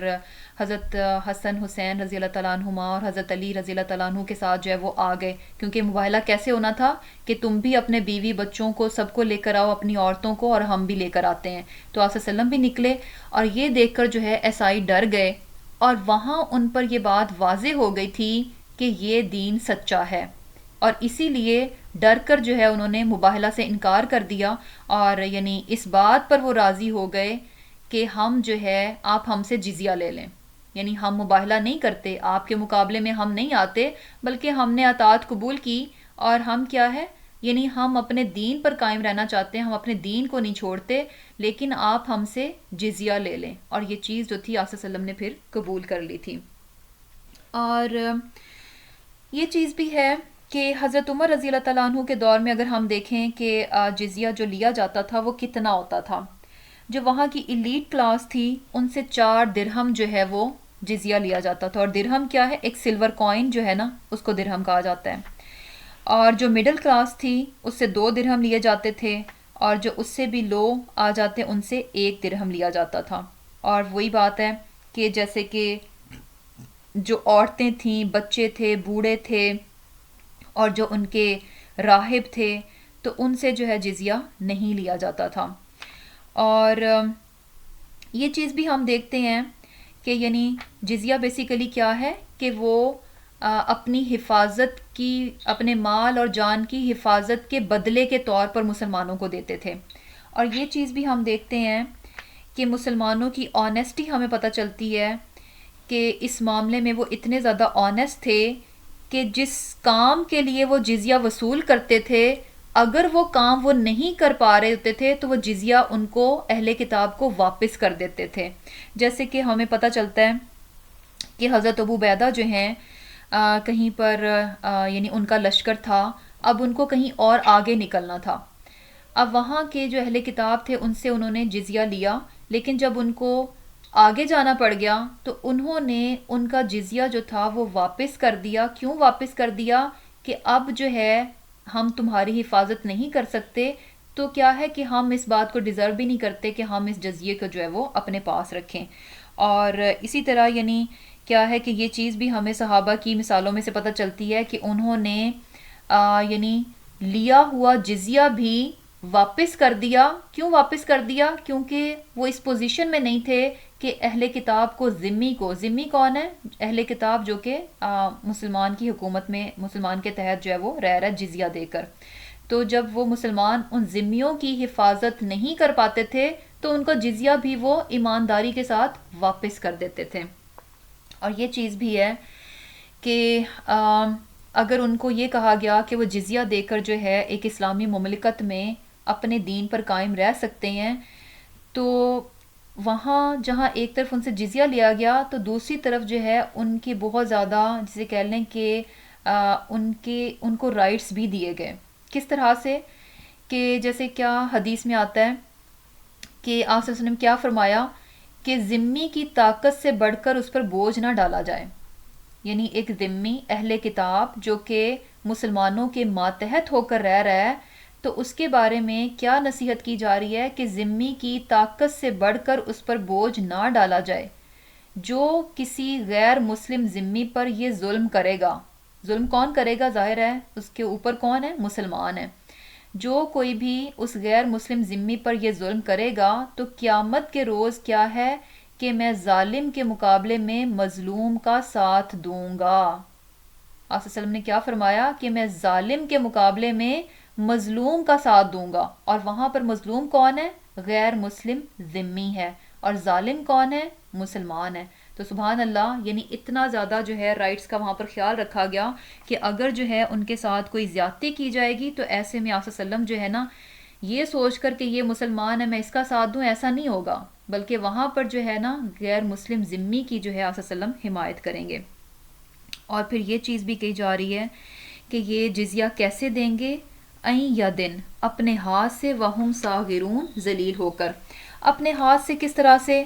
حضرت حسن حسین رضی اللہ تعالیٰ عنہما اور حضرت علی رضی اللہ تعالیٰ عنہ کے ساتھ جو ہے وہ آ گئے، کیونکہ مباہلہ کیسے ہونا تھا کہ تم بھی اپنے بیوی بچوں کو سب کو لے کر آؤ، اپنی عورتوں کو، اور ہم بھی لے کر آتے ہیں۔ تو آصلی وسلم بھی نکلے اور یہ دیکھ کر جو ہے عیسائی ڈر گئے، اور وہاں ان پر یہ بات واضح ہو گئی تھی کہ یہ دین سچا ہے، اور اسی لیے ڈر کر جو ہے انہوں نے مباہلہ سے انکار کر دیا، اور یعنی اس بات پر وہ راضی ہو گئے کہ ہم جو ہے آپ ہم سے جزیہ لے لیں، یعنی ہم مباہلہ نہیں کرتے، آپ کے مقابلے میں ہم نہیں آتے، بلکہ ہم نے اطاعت قبول کی، اور ہم کیا ہے یعنی ہم اپنے دین پر قائم رہنا چاہتے ہیں، ہم اپنے دین کو نہیں چھوڑتے، لیکن آپ ہم سے جزیہ لے لیں. اور یہ چیز جو تھی آپ صلی اللہ علیہ وسلم نے پھر قبول کر لی تھی. اور یہ چیز بھی ہے کہ حضرت عمر رضی اللہ تعالیٰ عنہ کے دور میں اگر ہم دیکھیں کہ جزیہ جو لیا جاتا تھا وہ کتنا ہوتا تھا. جو وہاں کی ایلیٹ کلاس تھی ان سے 4 درہم جو ہے وہ جزیہ لیا جاتا تھا. اور درہم کیا ہے؟ ایک سلور کوائن جو ہے نا، اس کو درہم کہا جاتا ہے. اور جو مڈل کلاس تھی اس سے 2 درہم لیے جاتے تھے، اور جو اس سے بھی لو آ جاتے ان سے 1 درہم لیا جاتا تھا. اور وہی بات ہے کہ جیسے کہ جو عورتیں تھیں، بچے تھے، بوڑھے تھے، اور جو ان کے راہب تھے، تو ان سے جو ہے جزیہ نہیں لیا جاتا تھا. اور یہ چیز بھی ہم دیکھتے ہیں کہ یعنی جزیہ بیسیکلی کیا ہے کہ وہ اپنی حفاظت کی، اپنے مال اور جان کی حفاظت کے بدلے کے طور پر مسلمانوں کو دیتے تھے. اور یہ چیز بھی ہم دیکھتے ہیں کہ مسلمانوں کی آنیسٹی ہمیں پتہ چلتی ہے کہ اس معاملے میں وہ اتنے زیادہ آنیسٹ تھے کہ جس کام کے لیے وہ جزیہ وصول کرتے تھے، اگر وہ کام وہ نہیں کر پا رہے ہوتے تھے تو وہ جزیہ ان کو، اہل کتاب کو واپس کر دیتے تھے. جیسے کہ ہمیں پتہ چلتا ہے کہ حضرت ابو عبیدہ جو ہیں کہیں پر یعنی ان کا لشکر تھا، اب ان کو کہیں اور آگے نکلنا تھا. اب وہاں کے جو اہل کتاب تھے ان سے انہوں نے جزیہ لیا، لیکن جب ان کو آگے جانا پڑ گیا تو انہوں نے ان کا جزیہ جو تھا وہ واپس کر دیا. کیوں واپس کر دیا؟ کہ اب جو ہے ہم تمہاری حفاظت نہیں کر سکتے، تو کیا ہے کہ ہم اس بات کو ڈیزرو بھی نہیں کرتے کہ ہم اس جزیے کو جو ہے وہ اپنے پاس رکھیں. اور اسی طرح یعنی کیا ہے کہ یہ چیز بھی ہمیں صحابہ کی مثالوں میں سے پتہ چلتی ہے کہ انہوں نے یعنی لیا ہوا جزیہ بھی واپس کر دیا. کیوں واپس کر دیا؟ کیونکہ وہ اس پوزیشن میں نہیں تھے کہ اہل کتاب کو، ذمی کون ہے؟ اہل کتاب جو کہ مسلمان کی حکومت میں، مسلمان کے تحت جو ہے وہ رہ رہا ہے جزیہ دے کر. تو جب وہ مسلمان ان ذمیوں کی حفاظت نہیں کر پاتے تھے تو ان کو جزیہ بھی وہ ایمانداری کے ساتھ واپس کر دیتے تھے. اور یہ چیز بھی ہے کہ اگر ان کو یہ کہا گیا کہ وہ جزیہ دے کر جو ہے ایک اسلامی مملکت میں اپنے دین پر قائم رہ سکتے ہیں، تو وہاں جہاں ایک طرف ان سے جزیہ لیا گیا تو دوسری طرف جو ہے ان کی بہت زیادہ، جسے کہہ لیں کہ ان کو رائٹس بھی دیے گئے. کس طرح سے؟ کہ جیسے کیا حدیث میں آتا ہے کہ آپ صلی اللہ علیہ وسلم کیا فرمایا کہ ذمی کی طاقت سے بڑھ کر اس پر بوجھ نہ ڈالا جائے. یعنی ایک ذمی اہل کتاب جو کہ مسلمانوں کے ماتحت ہو کر رہ رہا ہے، تو اس کے بارے میں کیا نصیحت کی جا رہی ہے کہ ذمی کی طاقت سے بڑھ کر اس پر بوجھ نہ ڈالا جائے. جو کسی غیر مسلم ذمی پر یہ ظلم کرے گا، ظلم کون کرے گا؟ ظاہر ہے اس کے اوپر کون ہے؟ مسلمان ہے. جو کوئی بھی اس غیر مسلم ذمی پر یہ ظلم کرے گا تو قیامت کے روز کیا ہے کہ میں ظالم کے مقابلے میں مظلوم کا ساتھ دوں گا. آپ صلی اللہ علیہ وسلم نے کیا فرمایا کہ میں ظالم کے مقابلے میں مظلوم کا ساتھ دوں گا. اور وہاں پر مظلوم کون ہے؟ غیر مسلم ذمی ہے. اور ظالم کون ہے؟ مسلمان ہے. تو سبحان اللہ، یعنی اتنا زیادہ جو ہے رائٹس کا وہاں پر خیال رکھا گیا کہ اگر جو ہے ان کے ساتھ کوئی زیادتی کی جائے گی تو ایسے میں آپ صلی اللہ علیہ وسلم جو ہے نا یہ سوچ کر کہ یہ مسلمان ہے میں اس کا ساتھ دوں، ایسا نہیں ہوگا، بلکہ وہاں پر جو ہے نا غیر مسلم ذمی کی جو ہے آپ صلی اللہ علیہ وسلم حمایت کریں گے. اور پھر یہ چیز بھی کہی جا رہی ہے کہ یہ جزیہ کیسے دیں گے؟ این یا دن، اپنے ہاتھ سے، وہم صاغرون، ذلیل ہو کر. اپنے ہاتھ سے کس طرح سے؟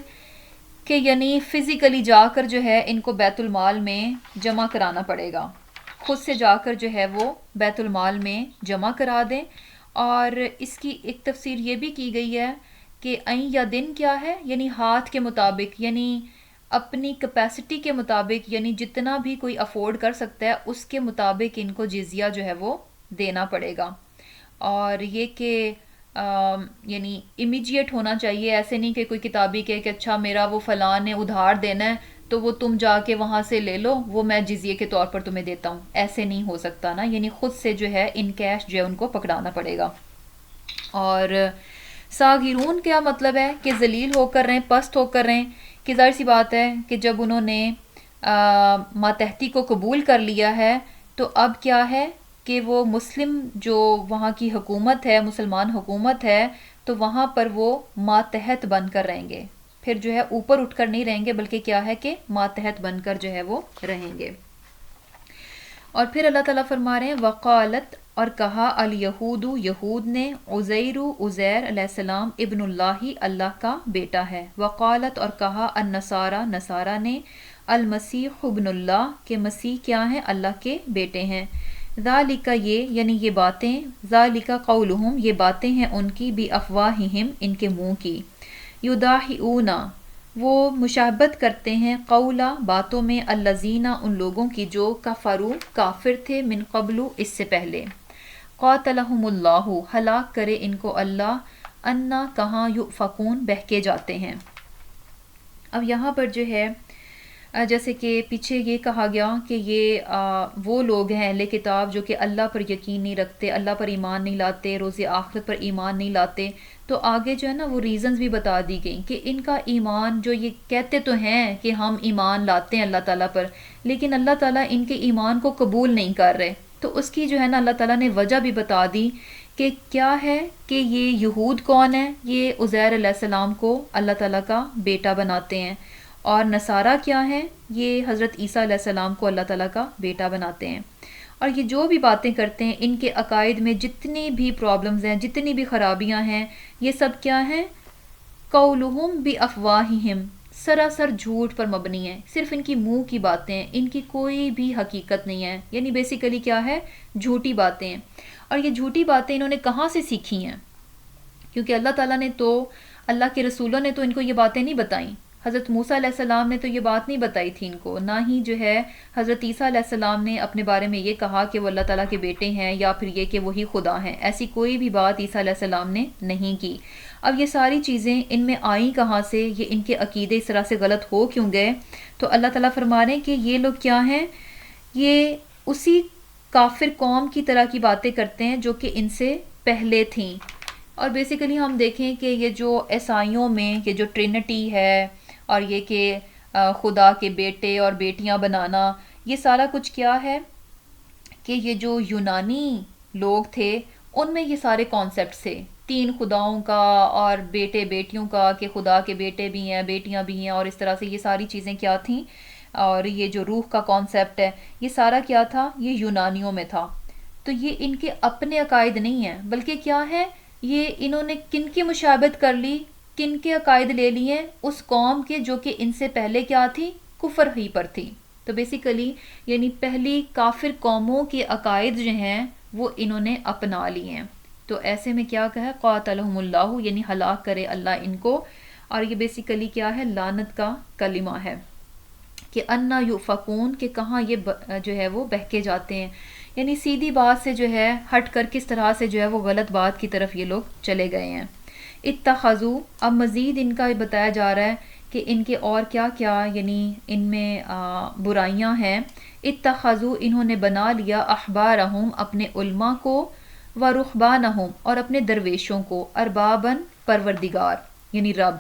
کہ یعنی فزیکلی جا کر جو ہے ان کو بیت المال میں جمع کرانا پڑے گا، خود سے جا کر جو ہے وہ بیت المال میں جمع کرا دیں. اور اس کی ایک تفسیر یہ بھی کی گئی ہے کہ این یا دن کیا ہے؟ یعنی ہاتھ کے مطابق، یعنی اپنی کیپیسٹی کے مطابق، یعنی جتنا بھی کوئی افورڈ کر سکتا ہے اس کے مطابق ان کو جزیہ جو ہے وہ دینا پڑے گا. اور یہ کہ یعنی امیجیٹ ہونا چاہیے، ایسے نہیں کہ کوئی کتابی کہ اچھا میرا وہ فلاں نے ادھار دینا ہے تو وہ تم جا کے وہاں سے لے لو، وہ میں جزیے کے طور پر تمہیں دیتا ہوں. ایسے نہیں ہو سکتا نا، یعنی خود سے جو ہے ان کیش جو ہے ان کو پکڑانا پڑے گا. اور ساغرون کیا مطلب ہے؟ کہ ذلیل ہو کر رہیں، پست ہو کر رہیں. کہ ظاہر سی بات ہے کہ جب انہوں نے ماتحتی کو قبول کر لیا ہے تو اب کیا ہے کہ وہ مسلم جو وہاں کی حکومت ہے، مسلمان حکومت ہے، تو وہاں پر وہ ماتحت بن کر رہیں گے، پھر جو ہے اوپر اٹھ کر نہیں رہیں گے، بلکہ کیا ہے کہ ماتحت بن کر جو ہے وہ رہیں گے۔ اور پھر اللہ تعالیٰ فرما رہے ہیں وقالت، اور کہا الیہود، یہود نے، عزیر، عزیر علیہ السلام ابن اللہ، اللہ کا بیٹا ہے۔ وقالت، اور کہا النصارى، نصارہ نے، المسیح ابن اللہ، کہ مسیح کیا ہیں؟ اللہ کے بیٹے ہیں۔ ذالک، یہ یعنی یہ باتیں، ذالک قولہم، یہ باتیں ہیں ان کی، بافواہہم، ان کے منہ کی، یداہئون، وہ مشابہت کرتے ہیں، قولا، باتوں میں، الذین، ان لوگوں کی جو کفروا، کافر تھے، من قبل، اس سے پہلے، قاتلہم اللہ، ہلاک کرے ان کو اللہ، انا، کہاں، یؤفکون، بہکے جاتے ہیں۔ اب یہاں پر جو ہے جیسے کہ پیچھے یہ کہا گیا کہ یہ وہ لوگ ہیں اہل کتاب جو کہ اللہ پر یقین نہیں رکھتے، اللہ پر ایمان نہیں لاتے، روز آخرت پر ایمان نہیں لاتے، تو آگے جو ہے نا وہ ریزنز بھی بتا دی گئیں کہ ان کا ایمان، جو یہ کہتے تو ہیں کہ ہم ایمان لاتے ہیں اللہ تعالیٰ پر، لیکن اللہ تعالیٰ ان کے ایمان کو قبول نہیں کر رہے، تو اس کی جو ہے نا اللہ تعالیٰ نے وجہ بھی بتا دی کہ کیا ہے، کہ یہ یہود کون ہے، یہ عزیر علیہ السلام کو اللہ تعالیٰ کا بیٹا بناتے ہیں، اور نصارہ کیا ہیں، یہ حضرت عیسیٰ علیہ السلام کو اللہ تعالیٰ کا بیٹا بناتے ہیں۔ اور یہ جو بھی باتیں کرتے ہیں، ان کے عقائد میں جتنی بھی پرابلمز ہیں، جتنی بھی خرابیاں ہیں، یہ سب کیا ہیں؟ قولہم بافواہہم، سراسر جھوٹ پر مبنی ہے، صرف ان کی منہ کی باتیں ہیں، ان کی کوئی بھی حقیقت نہیں ہے، یعنی بیسیکلی کیا ہے؟ جھوٹی باتیں ہیں۔ اور یہ جھوٹی باتیں انہوں نے کہاں سے سیکھی ہیں؟ کیونکہ اللہ تعالیٰ نے تو، اللہ کے رسولوں نے تو ان کو یہ باتیں نہیں بتائیں، حضرت موسیٰ علیہ السلام نے تو یہ بات نہیں بتائی تھی ان کو، نہ ہی جو ہے حضرت عیسیٰ علیہ السلام نے اپنے بارے میں یہ کہا کہ وہ اللہ تعالیٰ کے بیٹے ہیں، یا پھر یہ کہ وہی خدا ہیں، ایسی کوئی بھی بات عیسیٰ علیہ السلام نے نہیں کی۔ اب یہ ساری چیزیں ان میں آئیں کہاں سے؟ یہ ان کے عقیدے اس طرح سے غلط ہو کیوں گئے؟ تو اللہ تعالیٰ فرما رہے ہیں کہ یہ لوگ کیا ہیں؟ یہ اسی کافر قوم کی طرح کی باتیں کرتے ہیں جو کہ ان سے پہلے تھیں۔ اور بیسیکلی ہم دیکھیں کہ یہ جو عیسائیوں میں یہ جو ٹرینٹی ہے، اور یہ کہ خدا کے بیٹے اور بیٹیاں بنانا، یہ سارا کچھ کیا ہے کہ یہ جو یونانی لوگ تھے ان میں یہ سارے کانسیپٹس تھے، تین خداؤں کا اور بیٹے بیٹیوں کا، کہ خدا کے بیٹے بھی ہیں، بیٹیاں بھی ہیں، اور اس طرح سے یہ ساری چیزیں کیا تھیں، اور یہ جو روح کا کانسیپٹ ہے، یہ سارا کیا تھا؟ یہ یونانیوں میں تھا۔ تو یہ ان کے اپنے عقائد نہیں ہیں، بلکہ کیا ہے؟ یہ انہوں نے کن کی مشابہت کر لی، کن کے عقائد لے لیے؟ اس قوم کے جو کہ ان سے پہلے کیا تھی؟ کفر ہی پر تھی۔ تو بیسیکلی یعنی پہلی کافر قوموں کے عقائد جو ہیں وہ انہوں نے اپنا لیے ہیں۔ تو ایسے میں کیا کہا؟ قاتلہم اللہ، یعنی ہلاک کرے اللہ ان کو، اور یہ بیسیکلی کیا ہے؟ لعنت کا کلمہ ہے کہ انا یؤفکون، کہ کہاں یہ جو ہے وہ بہکے جاتے ہیں، یعنی سیدھی بات سے جو ہے ہٹ کر کس طرح سے جو ہے وہ غلط بات کی طرف یہ لوگ چلے گئے ہیں۔ اتخذو، اب مزید ان کا بتایا جا رہا ہے کہ ان کے اور کیا کیا، یعنی ان میں برائیاں ہیں۔ اتخذو، انہوں نے بنا لیا، احبارہم، اپنے علماء کو، و رہبانہم، اور اپنے درویشوں کو، اربابن، پروردگار یعنی رب،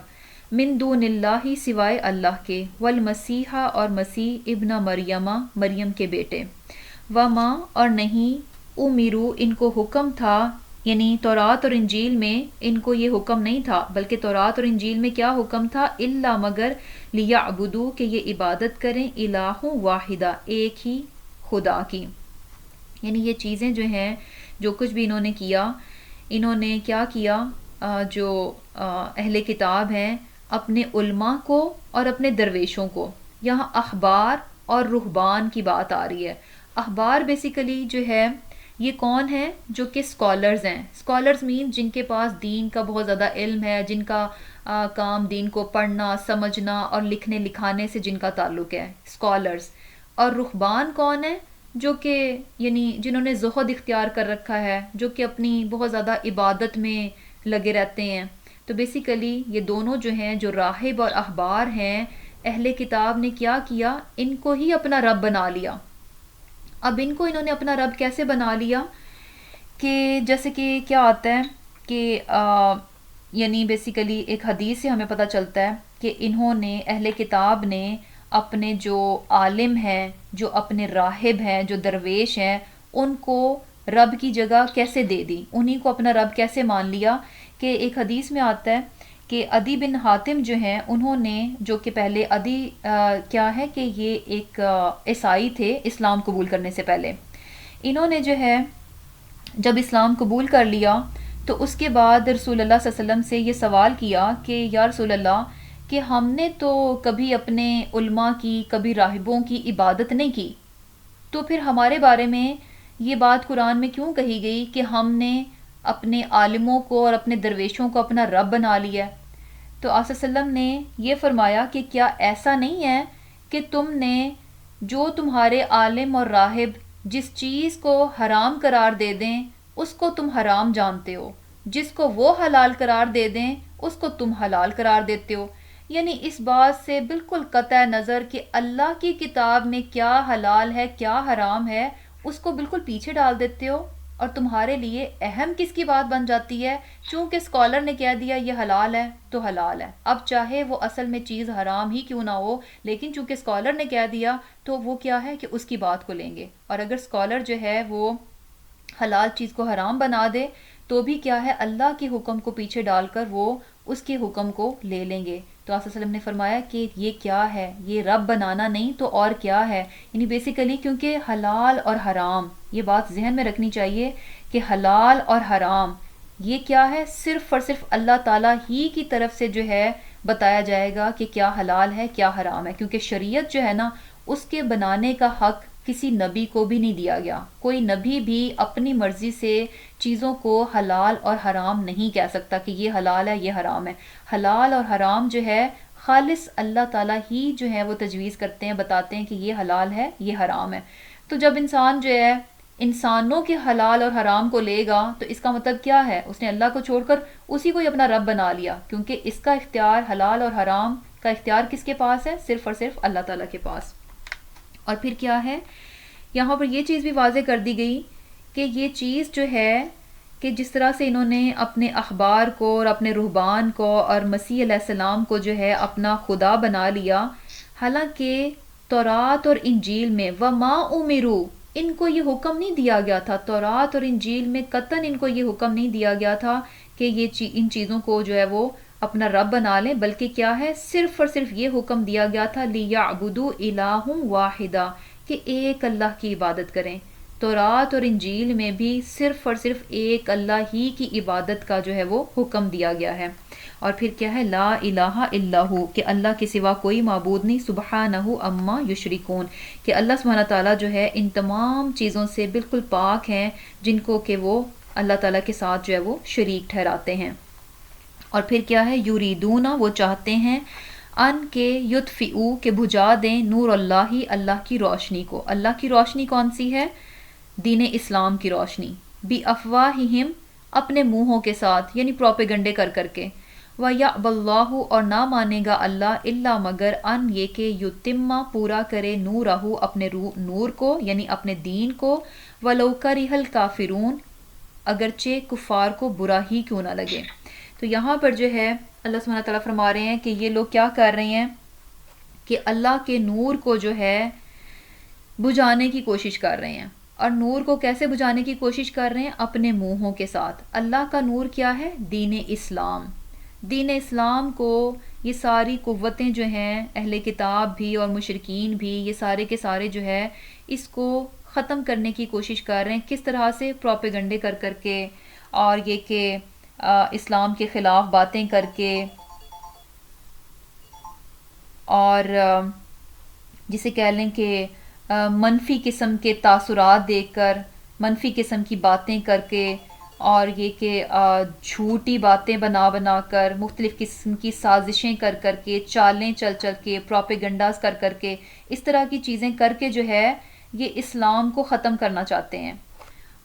من دون اللہ، سوائے اللہ کے، والمسیح، اور مسیح ابن مریم، مریم کے بیٹے، وما، اور نہیں، امرو، ان کو حکم تھا، یعنی تورات اور انجیل میں ان کو یہ حکم نہیں تھا، بلکہ تورات اور انجیل میں کیا حکم تھا؟ الا، مگر، لیعبدو، کہ یہ عبادت کریں، الہ واحدہ، ایک ہی خدا کی۔ یعنی یہ چیزیں جو ہیں، جو کچھ بھی انہوں نے کیا، انہوں نے کیا کیا؟ جو اہل کتاب ہیں، اپنے علماء کو اور اپنے درویشوں کو، یہاں احبار اور رہبان کی بات آ رہی ہے۔ احبار بیسیکلی جو ہے یہ کون ہیں؟ جو کہ اسکالرز ہیں۔ اسکالرز مین جن کے پاس دین کا بہت زیادہ علم ہے، جن کا کام دین کو پڑھنا، سمجھنا اور لکھنے لکھانے سے جن کا تعلق ہے، اسکالرز۔ اور رہبان کون ہیں؟ جو کہ یعنی جنہوں نے زہد اختیار کر رکھا ہے، جو کہ اپنی بہت زیادہ عبادت میں لگے رہتے ہیں۔ تو بیسیکلی یہ دونوں جو ہیں، جو راہب اور احبار ہیں، اہل کتاب نے کیا کیا؟ ان کو ہی اپنا رب بنا لیا۔ اب ان کو انہوں نے اپنا رب کیسے بنا لیا؟ کہ جیسے کہ کیا آتا ہے کہ یعنی بیسیکلی ایک حدیث سے ہمیں پتہ چلتا ہے کہ انہوں نے، اہل کتاب نے، اپنے جو عالم ہیں، جو اپنے راہب ہیں، جو درویش ہیں، ان کو رب کی جگہ کیسے دے دی، انہی کو اپنا رب کیسے مان لیا. کہ ایک حدیث میں آتا ہے کہ عدی بن حاتم جو ہیں انہوں نے، جو کہ پہلے عدی کیا ہے کہ یہ ایک عیسائی تھے اسلام قبول کرنے سے پہلے، انہوں نے جو ہے جب اسلام قبول کر لیا تو اس کے بعد رسول اللہ صلی اللہ علیہ وسلم سے یہ سوال کیا کہ یا رسول اللہ کہ ہم نے تو کبھی اپنے علماء کی، کبھی راہبوں کی عبادت نہیں کی، تو پھر ہمارے بارے میں یہ بات قرآن میں کیوں کہی گئی کہ ہم نے اپنے عالموں کو اور اپنے درویشوں کو اپنا رب بنا لیا ہے؟ تو آپ صلی اللہ علیہ وسلم نے یہ فرمایا کہ کیا ایسا نہیں ہے کہ تم نے جو تمہارے عالم اور راہب جس چیز کو حرام قرار دے دیں اس کو تم حرام جانتے ہو، جس کو وہ حلال قرار دے دیں اس کو تم حلال قرار دیتے ہو. یعنی اس بات سے بالکل قطع نظر کہ اللہ کی کتاب میں کیا حلال ہے کیا حرام ہے اس کو بالکل پیچھے ڈال دیتے ہو، اور تمہارے لیے اہم کس کی بات بن جاتی ہے، چونکہ اسکالر نے کہہ دیا یہ حلال ہے تو حلال ہے، اب چاہے وہ اصل میں چیز حرام ہی کیوں نہ ہو، لیکن چونکہ اسکالر نے کہہ دیا تو وہ کیا ہے کہ اس کی بات کو لیں گے. اور اگر اسکالر جو ہے وہ حلال چیز کو حرام بنا دے تو بھی کیا ہے اللہ کے حکم کو پیچھے ڈال کر وہ اس کے حکم کو لے لیں گے. تو آپ صلی اللہ علیہ وسلم نے فرمایا کہ یہ کیا ہے، یہ رب بنانا نہیں تو اور کیا ہے. یعنی بیسیکلی کیونکہ حلال اور حرام، یہ بات ذہن میں رکھنی چاہیے کہ حلال اور حرام یہ کیا ہے، صرف اور صرف اللہ تعالیٰ ہی کی طرف سے جو ہے بتایا جائے گا کہ کیا حلال ہے کیا حرام ہے، کیونکہ شریعت جو ہے نا اس کے بنانے کا حق کسی نبی کو بھی نہیں دیا گیا. کوئی نبی بھی اپنی مرضی سے چیزوں کو حلال اور حرام نہیں کہہ سکتا کہ یہ حلال ہے یہ حرام ہے. حلال اور حرام جو ہے خالص اللہ تعالیٰ ہی جو ہے وہ تجویز کرتے ہیں، بتاتے ہیں کہ یہ حلال ہے یہ حرام ہے. تو جب انسان جو ہے انسانوں کے حلال اور حرام کو لے گا تو اس کا مطلب کیا ہے، اس نے اللہ کو چھوڑ کر اسی کو ہی اپنا رب بنا لیا، کیونکہ اس کا اختیار حلال اور حرام کا اختیار کس کے پاس ہے، صرف اور صرف اللہ تعالیٰ کے پاس. اور پھر کیا ہے یہاں پر یہ چیز بھی واضح کر دی گئی کہ یہ چیز جو ہے کہ جس طرح سے انہوں نے اپنے احبار کو اور اپنے رہبان کو اور مسیح علیہ السلام کو جو ہے اپنا خدا بنا لیا، حالانکہ تورات اور انجیل میں وما امروا ان کو یہ حکم نہیں دیا گیا تھا، تورات اور انجیل میں قطعاً ان کو یہ حکم نہیں دیا گیا تھا کہ یہ ان چیزوں کو جو ہے وہ اپنا رب بنا لیں، بلکہ کیا ہے صرف اور صرف یہ حکم دیا گیا تھا لِيَعْبُدُوا إِلَٰهٌ وَاحِدًا کہ ایک اللہ کی عبادت کریں. تورات اور انجیل میں بھی صرف اور صرف ایک اللہ ہی کی عبادت کا جو ہے وہ حکم دیا گیا ہے. اور پھر کیا ہے لا الہ الا ہو کہ اللہ کے سوا کوئی معبود نہیں، سبحانہ اما یشرکون کہ اللہ سبحانہ تعالیٰ جو ہے ان تمام چیزوں سے بالکل پاک ہیں جن کو کہ وہ اللہ تعالیٰ کے ساتھ جو ہے وہ شریک ٹھہراتے ہیں. اور پھر کیا ہے یریدون وہ چاہتے ہیں ان کے یطفئوا کہ بجھا دیں نور اللہ اللہ کی روشنی کو. اللہ کی روشنی کون سی ہے؟ دین اسلام کی روشنی. بِأَفْوَاهِهِمْ اپنے منہوں کے ساتھ، یعنی پروپیگنڈے کر کر کے. وَيَأْبَى اللَّهُ اور نہ مانے گا اللہ الا مگر ان یہ کہ یتم پورا کرے نورہ اپنے نور کو، یعنی اپنے دین کو. وَلَوْ كَرِهَ الْكَافِرُونَ اگرچہ کفار کو برا ہی کیوں نہ لگے. تو یہاں پر جو ہے اللہ سبحانہ تعالیٰ فرما رہے ہیں کہ یہ لوگ کیا کر رہے ہیں کہ اللہ کے نور کو جو ہے بجھانے کی کوشش کر رہے ہیں. اور نور کو کیسے بجھانے کی کوشش کر رہے ہیں؟ اپنے منہوں کے ساتھ. اللہ کا نور کیا ہے؟ دین اسلام. دین اسلام کو یہ ساری قوتیں جو ہیں اہل کتاب بھی اور مشرکین بھی یہ سارے کے سارے جو ہے اس کو ختم کرنے کی کوشش کر رہے ہیں. کس طرح سے؟ پروپیگنڈے کر کر کے، اور یہ کہ اسلام کے خلاف باتیں کر کے، اور جسے کہہ لیں کہ منفی قسم کے تاثرات دے کر، منفی قسم کی باتیں کر کے، اور یہ کہ جھوٹی باتیں بنا بنا کر، مختلف قسم کی سازشیں کر کر کے، چالیں چل چل کے، پروپیگنڈاز کر کر کے، اس طرح کی چیزیں کر کے جو ہے یہ اسلام کو ختم کرنا چاہتے ہیں.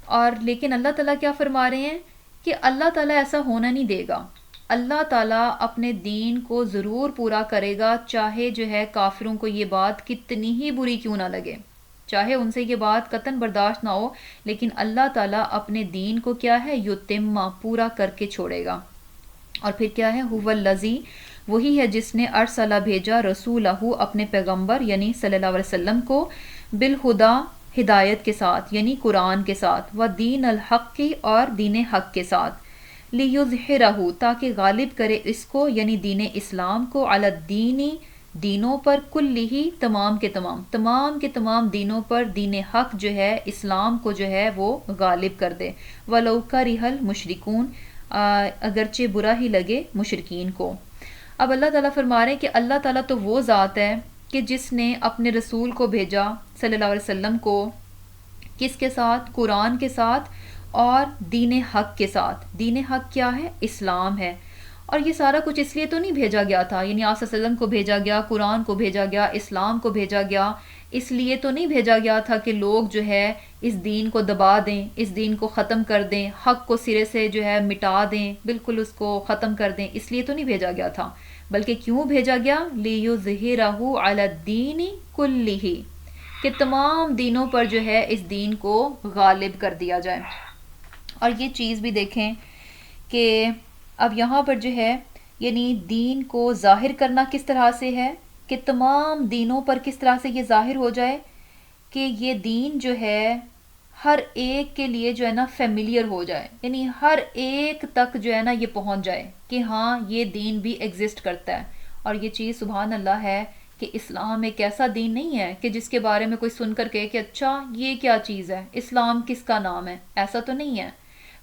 اور لیکن اللہ تعالیٰ کیا فرما رہے ہیں کہ اللہ تعالیٰ ایسا ہونا نہیں دے گا. اللہ تعالیٰ اپنے دین کو ضرور پورا کرے گا، چاہے جو ہے کافروں کو یہ بات کتنی ہی بری کیوں نہ لگے، چاہے ان سے یہ بات قطعاً برداشت نہ ہو، لیکن اللہ تعالیٰ اپنے دین کو کیا ہے یتم پورا کر کے چھوڑے گا. اور پھر کیا ہے هو الذی وہی ہے جس نے ارسلہ بھیجا رسولہ اپنے پیغمبر یعنی صلی اللہ علیہ وسلم کو بالہدا ہدایت کے ساتھ یعنی قرآن کے ساتھ، و دین الحق کی اور دین حق کے ساتھ، لیظہرہ تاکہ غالب کرے اس کو یعنی دین اسلام کو، علی الدینی دینوں پر، کلی تمام کے تمام دینوں پر دین حق جو ہے اسلام کو جو ہے وہ غالب کر دے، ولو کرہ المشرکون اگرچہ برا ہی لگے مشرکین کو۔ اب اللہ تعالیٰ فرما رہے ہیں کہ اللہ تعالیٰ تو وہ ذات ہے کہ جس نے اپنے رسول کو بھیجا صلی اللہ علیہ وسلم کو کس کے ساتھ؟ قرآن کے ساتھ اور دین حق کے ساتھ۔ دین حق کیا ہے؟ اسلام ہے۔ اور یہ سارا کچھ اس لیے تو نہیں بھیجا گیا تھا، یعنی آپ صلی اللہ علیہ وسلم کو بھیجا گیا، قرآن کو بھیجا گیا، اسلام کو بھیجا گیا، اس لیے تو نہیں بھیجا گیا تھا کہ لوگ جو ہے اس دین کو دبا دیں، اس دین کو ختم کر دیں، حق کو سرے سے جو ہے مٹا دیں، بالکل اس کو ختم کر دیں، اس لیے تو نہیں بھیجا گیا تھا، بلکہ کیوں بھیجا گیا؟ لِيُظْهِرَهُ عَلَى الدِّينِ كُلِّهِ کہ تمام دینوں پر جو ہے اس دین کو غالب کر دیا جائے۔ اور یہ چیز بھی دیکھیں کہ اب یہاں پر جو ہے یعنی دین کو ظاہر کرنا کس طرح سے ہے کہ تمام دینوں پر کس طرح سے یہ ظاہر ہو جائے کہ یہ دین جو ہے ہر ایک کے لیے جو ہے نا فیملیئر ہو جائے، یعنی ہر ایک تک جو ہے نا یہ پہنچ جائے کہ ہاں یہ دین بھی ایگزسٹ کرتا ہے۔ اور یہ چیز سبحان اللہ ہے کہ اسلام ایک ایسا دین نہیں ہے کہ جس کے بارے میں کوئی سن کر کہے کہ اچھا یہ کیا چیز ہے، اسلام کس کا نام ہے، ایسا تو نہیں ہے۔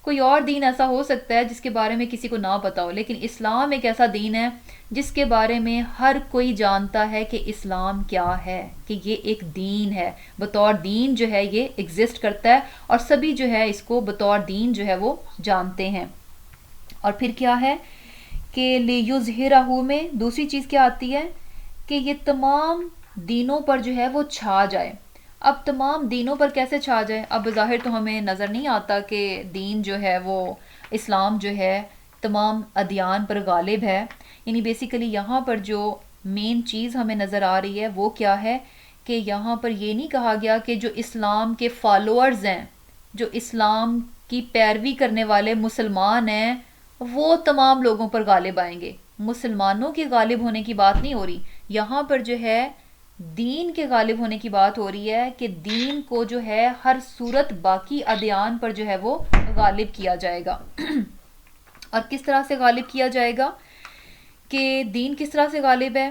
کوئی اور دین ایسا ہو سکتا ہے جس کے بارے میں کسی کو نہ پتا ہو، لیکن اسلام ایک ایسا دین ہے جس کے بارے میں ہر کوئی جانتا ہے کہ اسلام کیا ہے، کہ یہ ایک دین ہے، بطور دین جو ہے یہ ایگزسٹ کرتا ہے، اور سبھی جو ہے اس کو بطور دین جو ہے وہ جانتے ہیں۔ اور پھر کیا ہے کہ لیظہرہ میں دوسری چیز کیا آتی ہے کہ یہ تمام دینوں پر جو ہے وہ چھا جائے۔ اب تمام دینوں پر کیسے چھا جائے؟ اب بظاہر تو ہمیں نظر نہیں آتا کہ دین جو ہے وہ اسلام جو ہے تمام ادیان پر غالب ہے، یعنی بیسیکلی یہاں پر جو مین چیز ہمیں نظر آ رہی ہے وہ کیا ہے کہ یہاں پر یہ نہیں کہا گیا کہ جو اسلام کے فالوورز ہیں، جو اسلام کی پیروی کرنے والے مسلمان ہیں، وہ تمام لوگوں پر غالب آئیں گے۔ مسلمانوں کے غالب ہونے کی بات نہیں ہو رہی یہاں پر، جو ہے دین کے غالب ہونے کی بات ہو رہی ہے کہ دین کو جو ہے ہر صورت باقی ادیان پر جو ہے وہ غالب کیا جائے گا۔ اور کس طرح سے غالب کیا جائے گا کہ دین کس طرح سے غالب ہے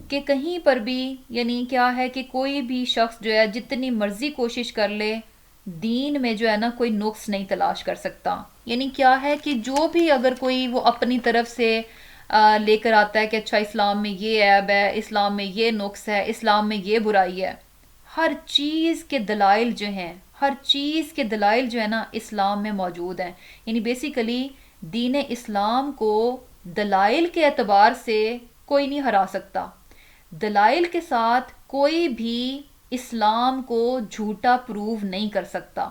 کہ کہیں پر بھی یعنی کیا ہے کہ کوئی بھی شخص جو ہے جتنی مرضی کوشش کر لے دین میں جو ہے نا کوئی نقص نہیں تلاش کر سکتا۔ یعنی کیا ہے کہ جو بھی اگر کوئی وہ اپنی طرف سے لے کر آتا ہے کہ اچھا اسلام میں یہ عیب ہے، اسلام میں یہ نقص ہے، اسلام میں یہ برائی ہے، ہر چیز کے دلائل جو ہیں، ہر چیز کے دلائل جو ہے نا اسلام میں موجود ہیں۔ یعنی بیسیکلی دین اسلام کو دلائل کے اعتبار سے کوئی نہیں ہرا سکتا، دلائل کے ساتھ کوئی بھی اسلام کو جھوٹا پروو نہیں کر سکتا۔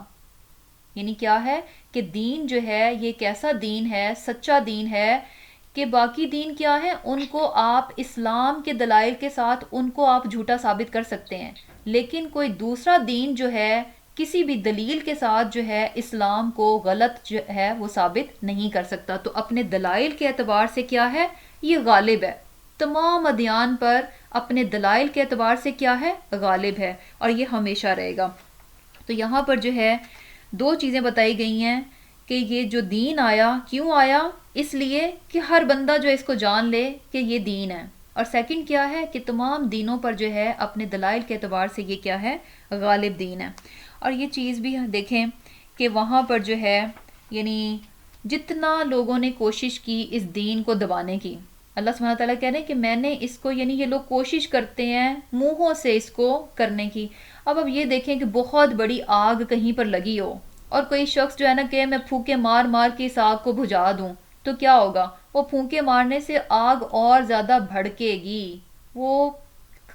یعنی کیا ہے کہ دین جو ہے یہ ایک ایسا دین ہے، سچا دین ہے کہ باقی دین کیا ہے ان کو آپ اسلام کے دلائل کے ساتھ ان کو آپ جھوٹا ثابت کر سکتے ہیں، لیکن کوئی دوسرا دین جو ہے کسی بھی دلیل کے ساتھ جو ہے اسلام کو غلط جو ہے وہ ثابت نہیں کر سکتا۔ تو اپنے دلائل کے اعتبار سے کیا ہے یہ غالب ہے، تمام ادیان پر اپنے دلائل کے اعتبار سے کیا ہے غالب ہے، اور یہ ہمیشہ رہے گا۔ تو یہاں پر جو ہے دو چیزیں بتائی گئی ہیں کہ یہ جو دین آیا کیوں آیا، اس لیے کہ ہر بندہ جو اس کو جان لے کہ یہ دین ہے، اور سیکنڈ کیا ہے کہ تمام دینوں پر جو ہے اپنے دلائل کے اعتبار سے یہ کیا ہے غالب دین ہے۔ اور یہ چیز بھی دیکھیں کہ وہاں پر جو ہے یعنی جتنا لوگوں نے کوشش کی اس دین کو دبانے کی، اللہ سبحانہ تعالیٰ کہہ رہے ہیں کہ میں نے اس کو یعنی یہ لوگ کوشش کرتے ہیں منہوں سے اس کو کرنے کی۔ اب یہ دیکھیں کہ بہت بڑی آگ کہیں پر لگی ہو اور کوئی شخص جو ہے نا کہ میں پھونکے مار مار کے اس آگ کو بجھا دوں تو کیا ہوگا؟ وہ پھونکے مارنے سے آگ اور زیادہ بھڑکے گی، وہ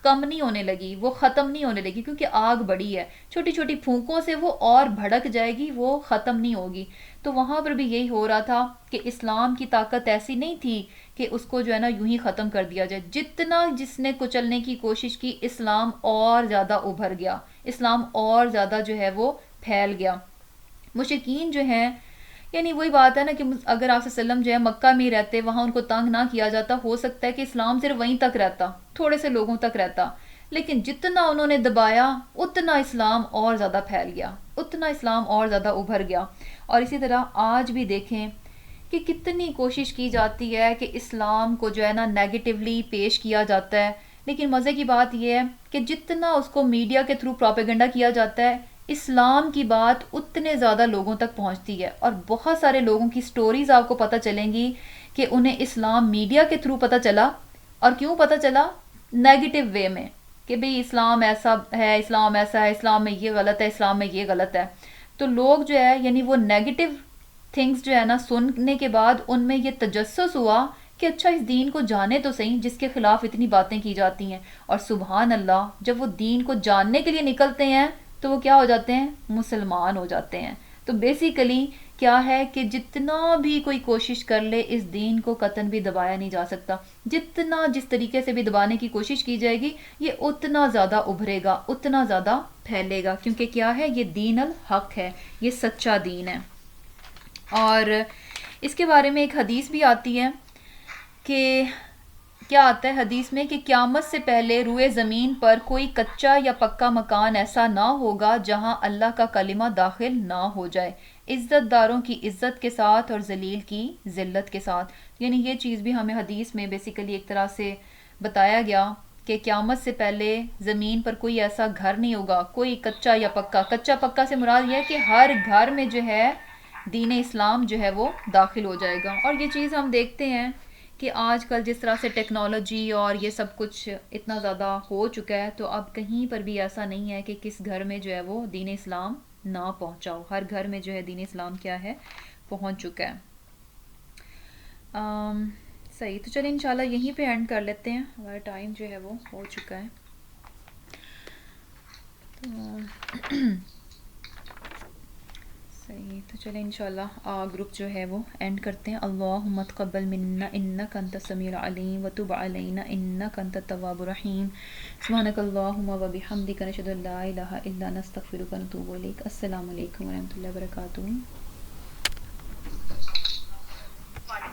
کم نہیں ہونے لگی، وہ ختم نہیں ہونے لگی، کیونکہ آگ بڑی ہے، چھوٹی چھوٹی پھونکوں سے وہ اور بھڑک جائے گی، وہ ختم نہیں ہوگی۔ تو وہاں پر بھی یہی ہو رہا تھا کہ اسلام کی طاقت ایسی نہیں تھی کہ اس کو جو ہے نا یوں ہی ختم کر دیا جائے، جتنا جس نے کچلنے کی کوشش کی اسلام اور زیادہ ابھر گیا، اسلام اور زیادہ جو ہے وہ پھیل گیا۔ مشرکین جو ہیں یعنی وہی بات ہے نا کہ اگر آپ صلی اللہ علیہ وسلم جو ہے مکہ میں رہتے، وہاں ان کو تنگ نہ کیا جاتا، ہو سکتا ہے کہ اسلام صرف وہیں تک رہتا، تھوڑے سے لوگوں تک رہتا، لیکن جتنا انہوں نے دبایا اتنا اسلام اور زیادہ پھیل گیا، اتنا اسلام اور زیادہ ابھر گیا۔ اور اسی طرح آج بھی دیکھیں کہ کتنی کوشش کی جاتی ہے کہ اسلام کو جو ہے نا نیگیٹیولی پیش کیا جاتا ہے، لیکن مزے کی بات یہ ہے کہ جتنا اس کو میڈیا کے تھرو پروپیگنڈا کیا جاتا ہے، اسلام کی بات اتنے زیادہ لوگوں تک پہنچتی ہے۔ اور بہت سارے لوگوں کی سٹوریز آپ کو پتہ چلیں گی کہ انہیں اسلام میڈیا کے تھرو پتہ چلا، اور کیوں پتہ چلا؟ نیگیٹو وے میں، کہ بھئی اسلام ایسا ہے، اسلام ایسا ہے، اسلام میں یہ غلط ہے، اسلام میں یہ غلط ہے۔ تو لوگ جو ہے یعنی وہ نیگیٹو تھنگس جو ہے نا سننے کے بعد ان میں یہ تجسس ہوا کہ اچھا اس دین کو جانے تو صحیح جس کے خلاف اتنی باتیں کی جاتی ہیں۔ اور سبحان اللہ جب وہ دین کو جاننے کے لیے نکلتے ہیں تو وہ کیا ہو جاتے ہیں؟ مسلمان ہو جاتے ہیں۔ تو بیسیکلی کیا ہے کہ جتنا بھی کوئی کوشش کر لے اس دین کو قطعاً بھی دبایا نہیں جا سکتا، جتنا جس طریقے سے بھی دبانے کی کوشش کی جائے گی یہ اتنا زیادہ ابھرے گا، اتنا زیادہ پھیلے گا، کیونکہ کیا ہے؟ یہ دین الحق ہے، یہ سچا دین ہے۔ اور اس کے بارے میں ایک حدیث بھی آتی ہے کہ کیا آتا ہے حدیث میں کہ قیامت سے پہلے روئے زمین پر کوئی کچا یا پکا مکان ایسا نہ ہوگا جہاں اللہ کا کلمہ داخل نہ ہو جائے، عزت داروں کی عزت کے ساتھ اور ذلیل کی ذلت کے ساتھ۔ یعنی یہ چیز بھی ہمیں حدیث میں بیسیکلی ایک طرح سے بتایا گیا کہ قیامت سے پہلے زمین پر کوئی ایسا گھر نہیں ہوگا، کوئی کچا یا پکا۔ کچا پکا سے مراد یہ ہے کہ ہر گھر میں جو ہے دین اسلام جو ہے وہ داخل ہو جائے گا۔ اور یہ چیز ہم دیکھتے ہیں کہ آج کل جس طرح سے ٹیکنالوجی اور یہ سب کچھ اتنا زیادہ ہو چکا ہے، تو اب کہیں پر بھی ایسا نہیں ہے کہ کس گھر میں جو ہے وہ دین اسلام نہ پہنچاؤ، ہر گھر میں جو ہے دین اسلام کیا ہے؟ پہنچ چکا ہے۔ صحیح، تو چلیں انشاءاللہ یہیں پہ اینڈ کر لیتے ہیں، ہمارا ٹائم جو ہے وہ ہو چکا ہے۔ تو صحیح، تو چلیں انشاءاللہ گروپ جو ہے وہ اینڈ کرتے ہیں۔ اللہم تقبل منا انک انت السمیع العلیم وتب علینا انک انت التواب الرحیم، سبحانک اللہم وبحمدک نشہد ان لا الہ الا انت نستغفرک ونتوب الیک۔ السلام علیکم ورحمۃ اللہ وبرکاتہ۔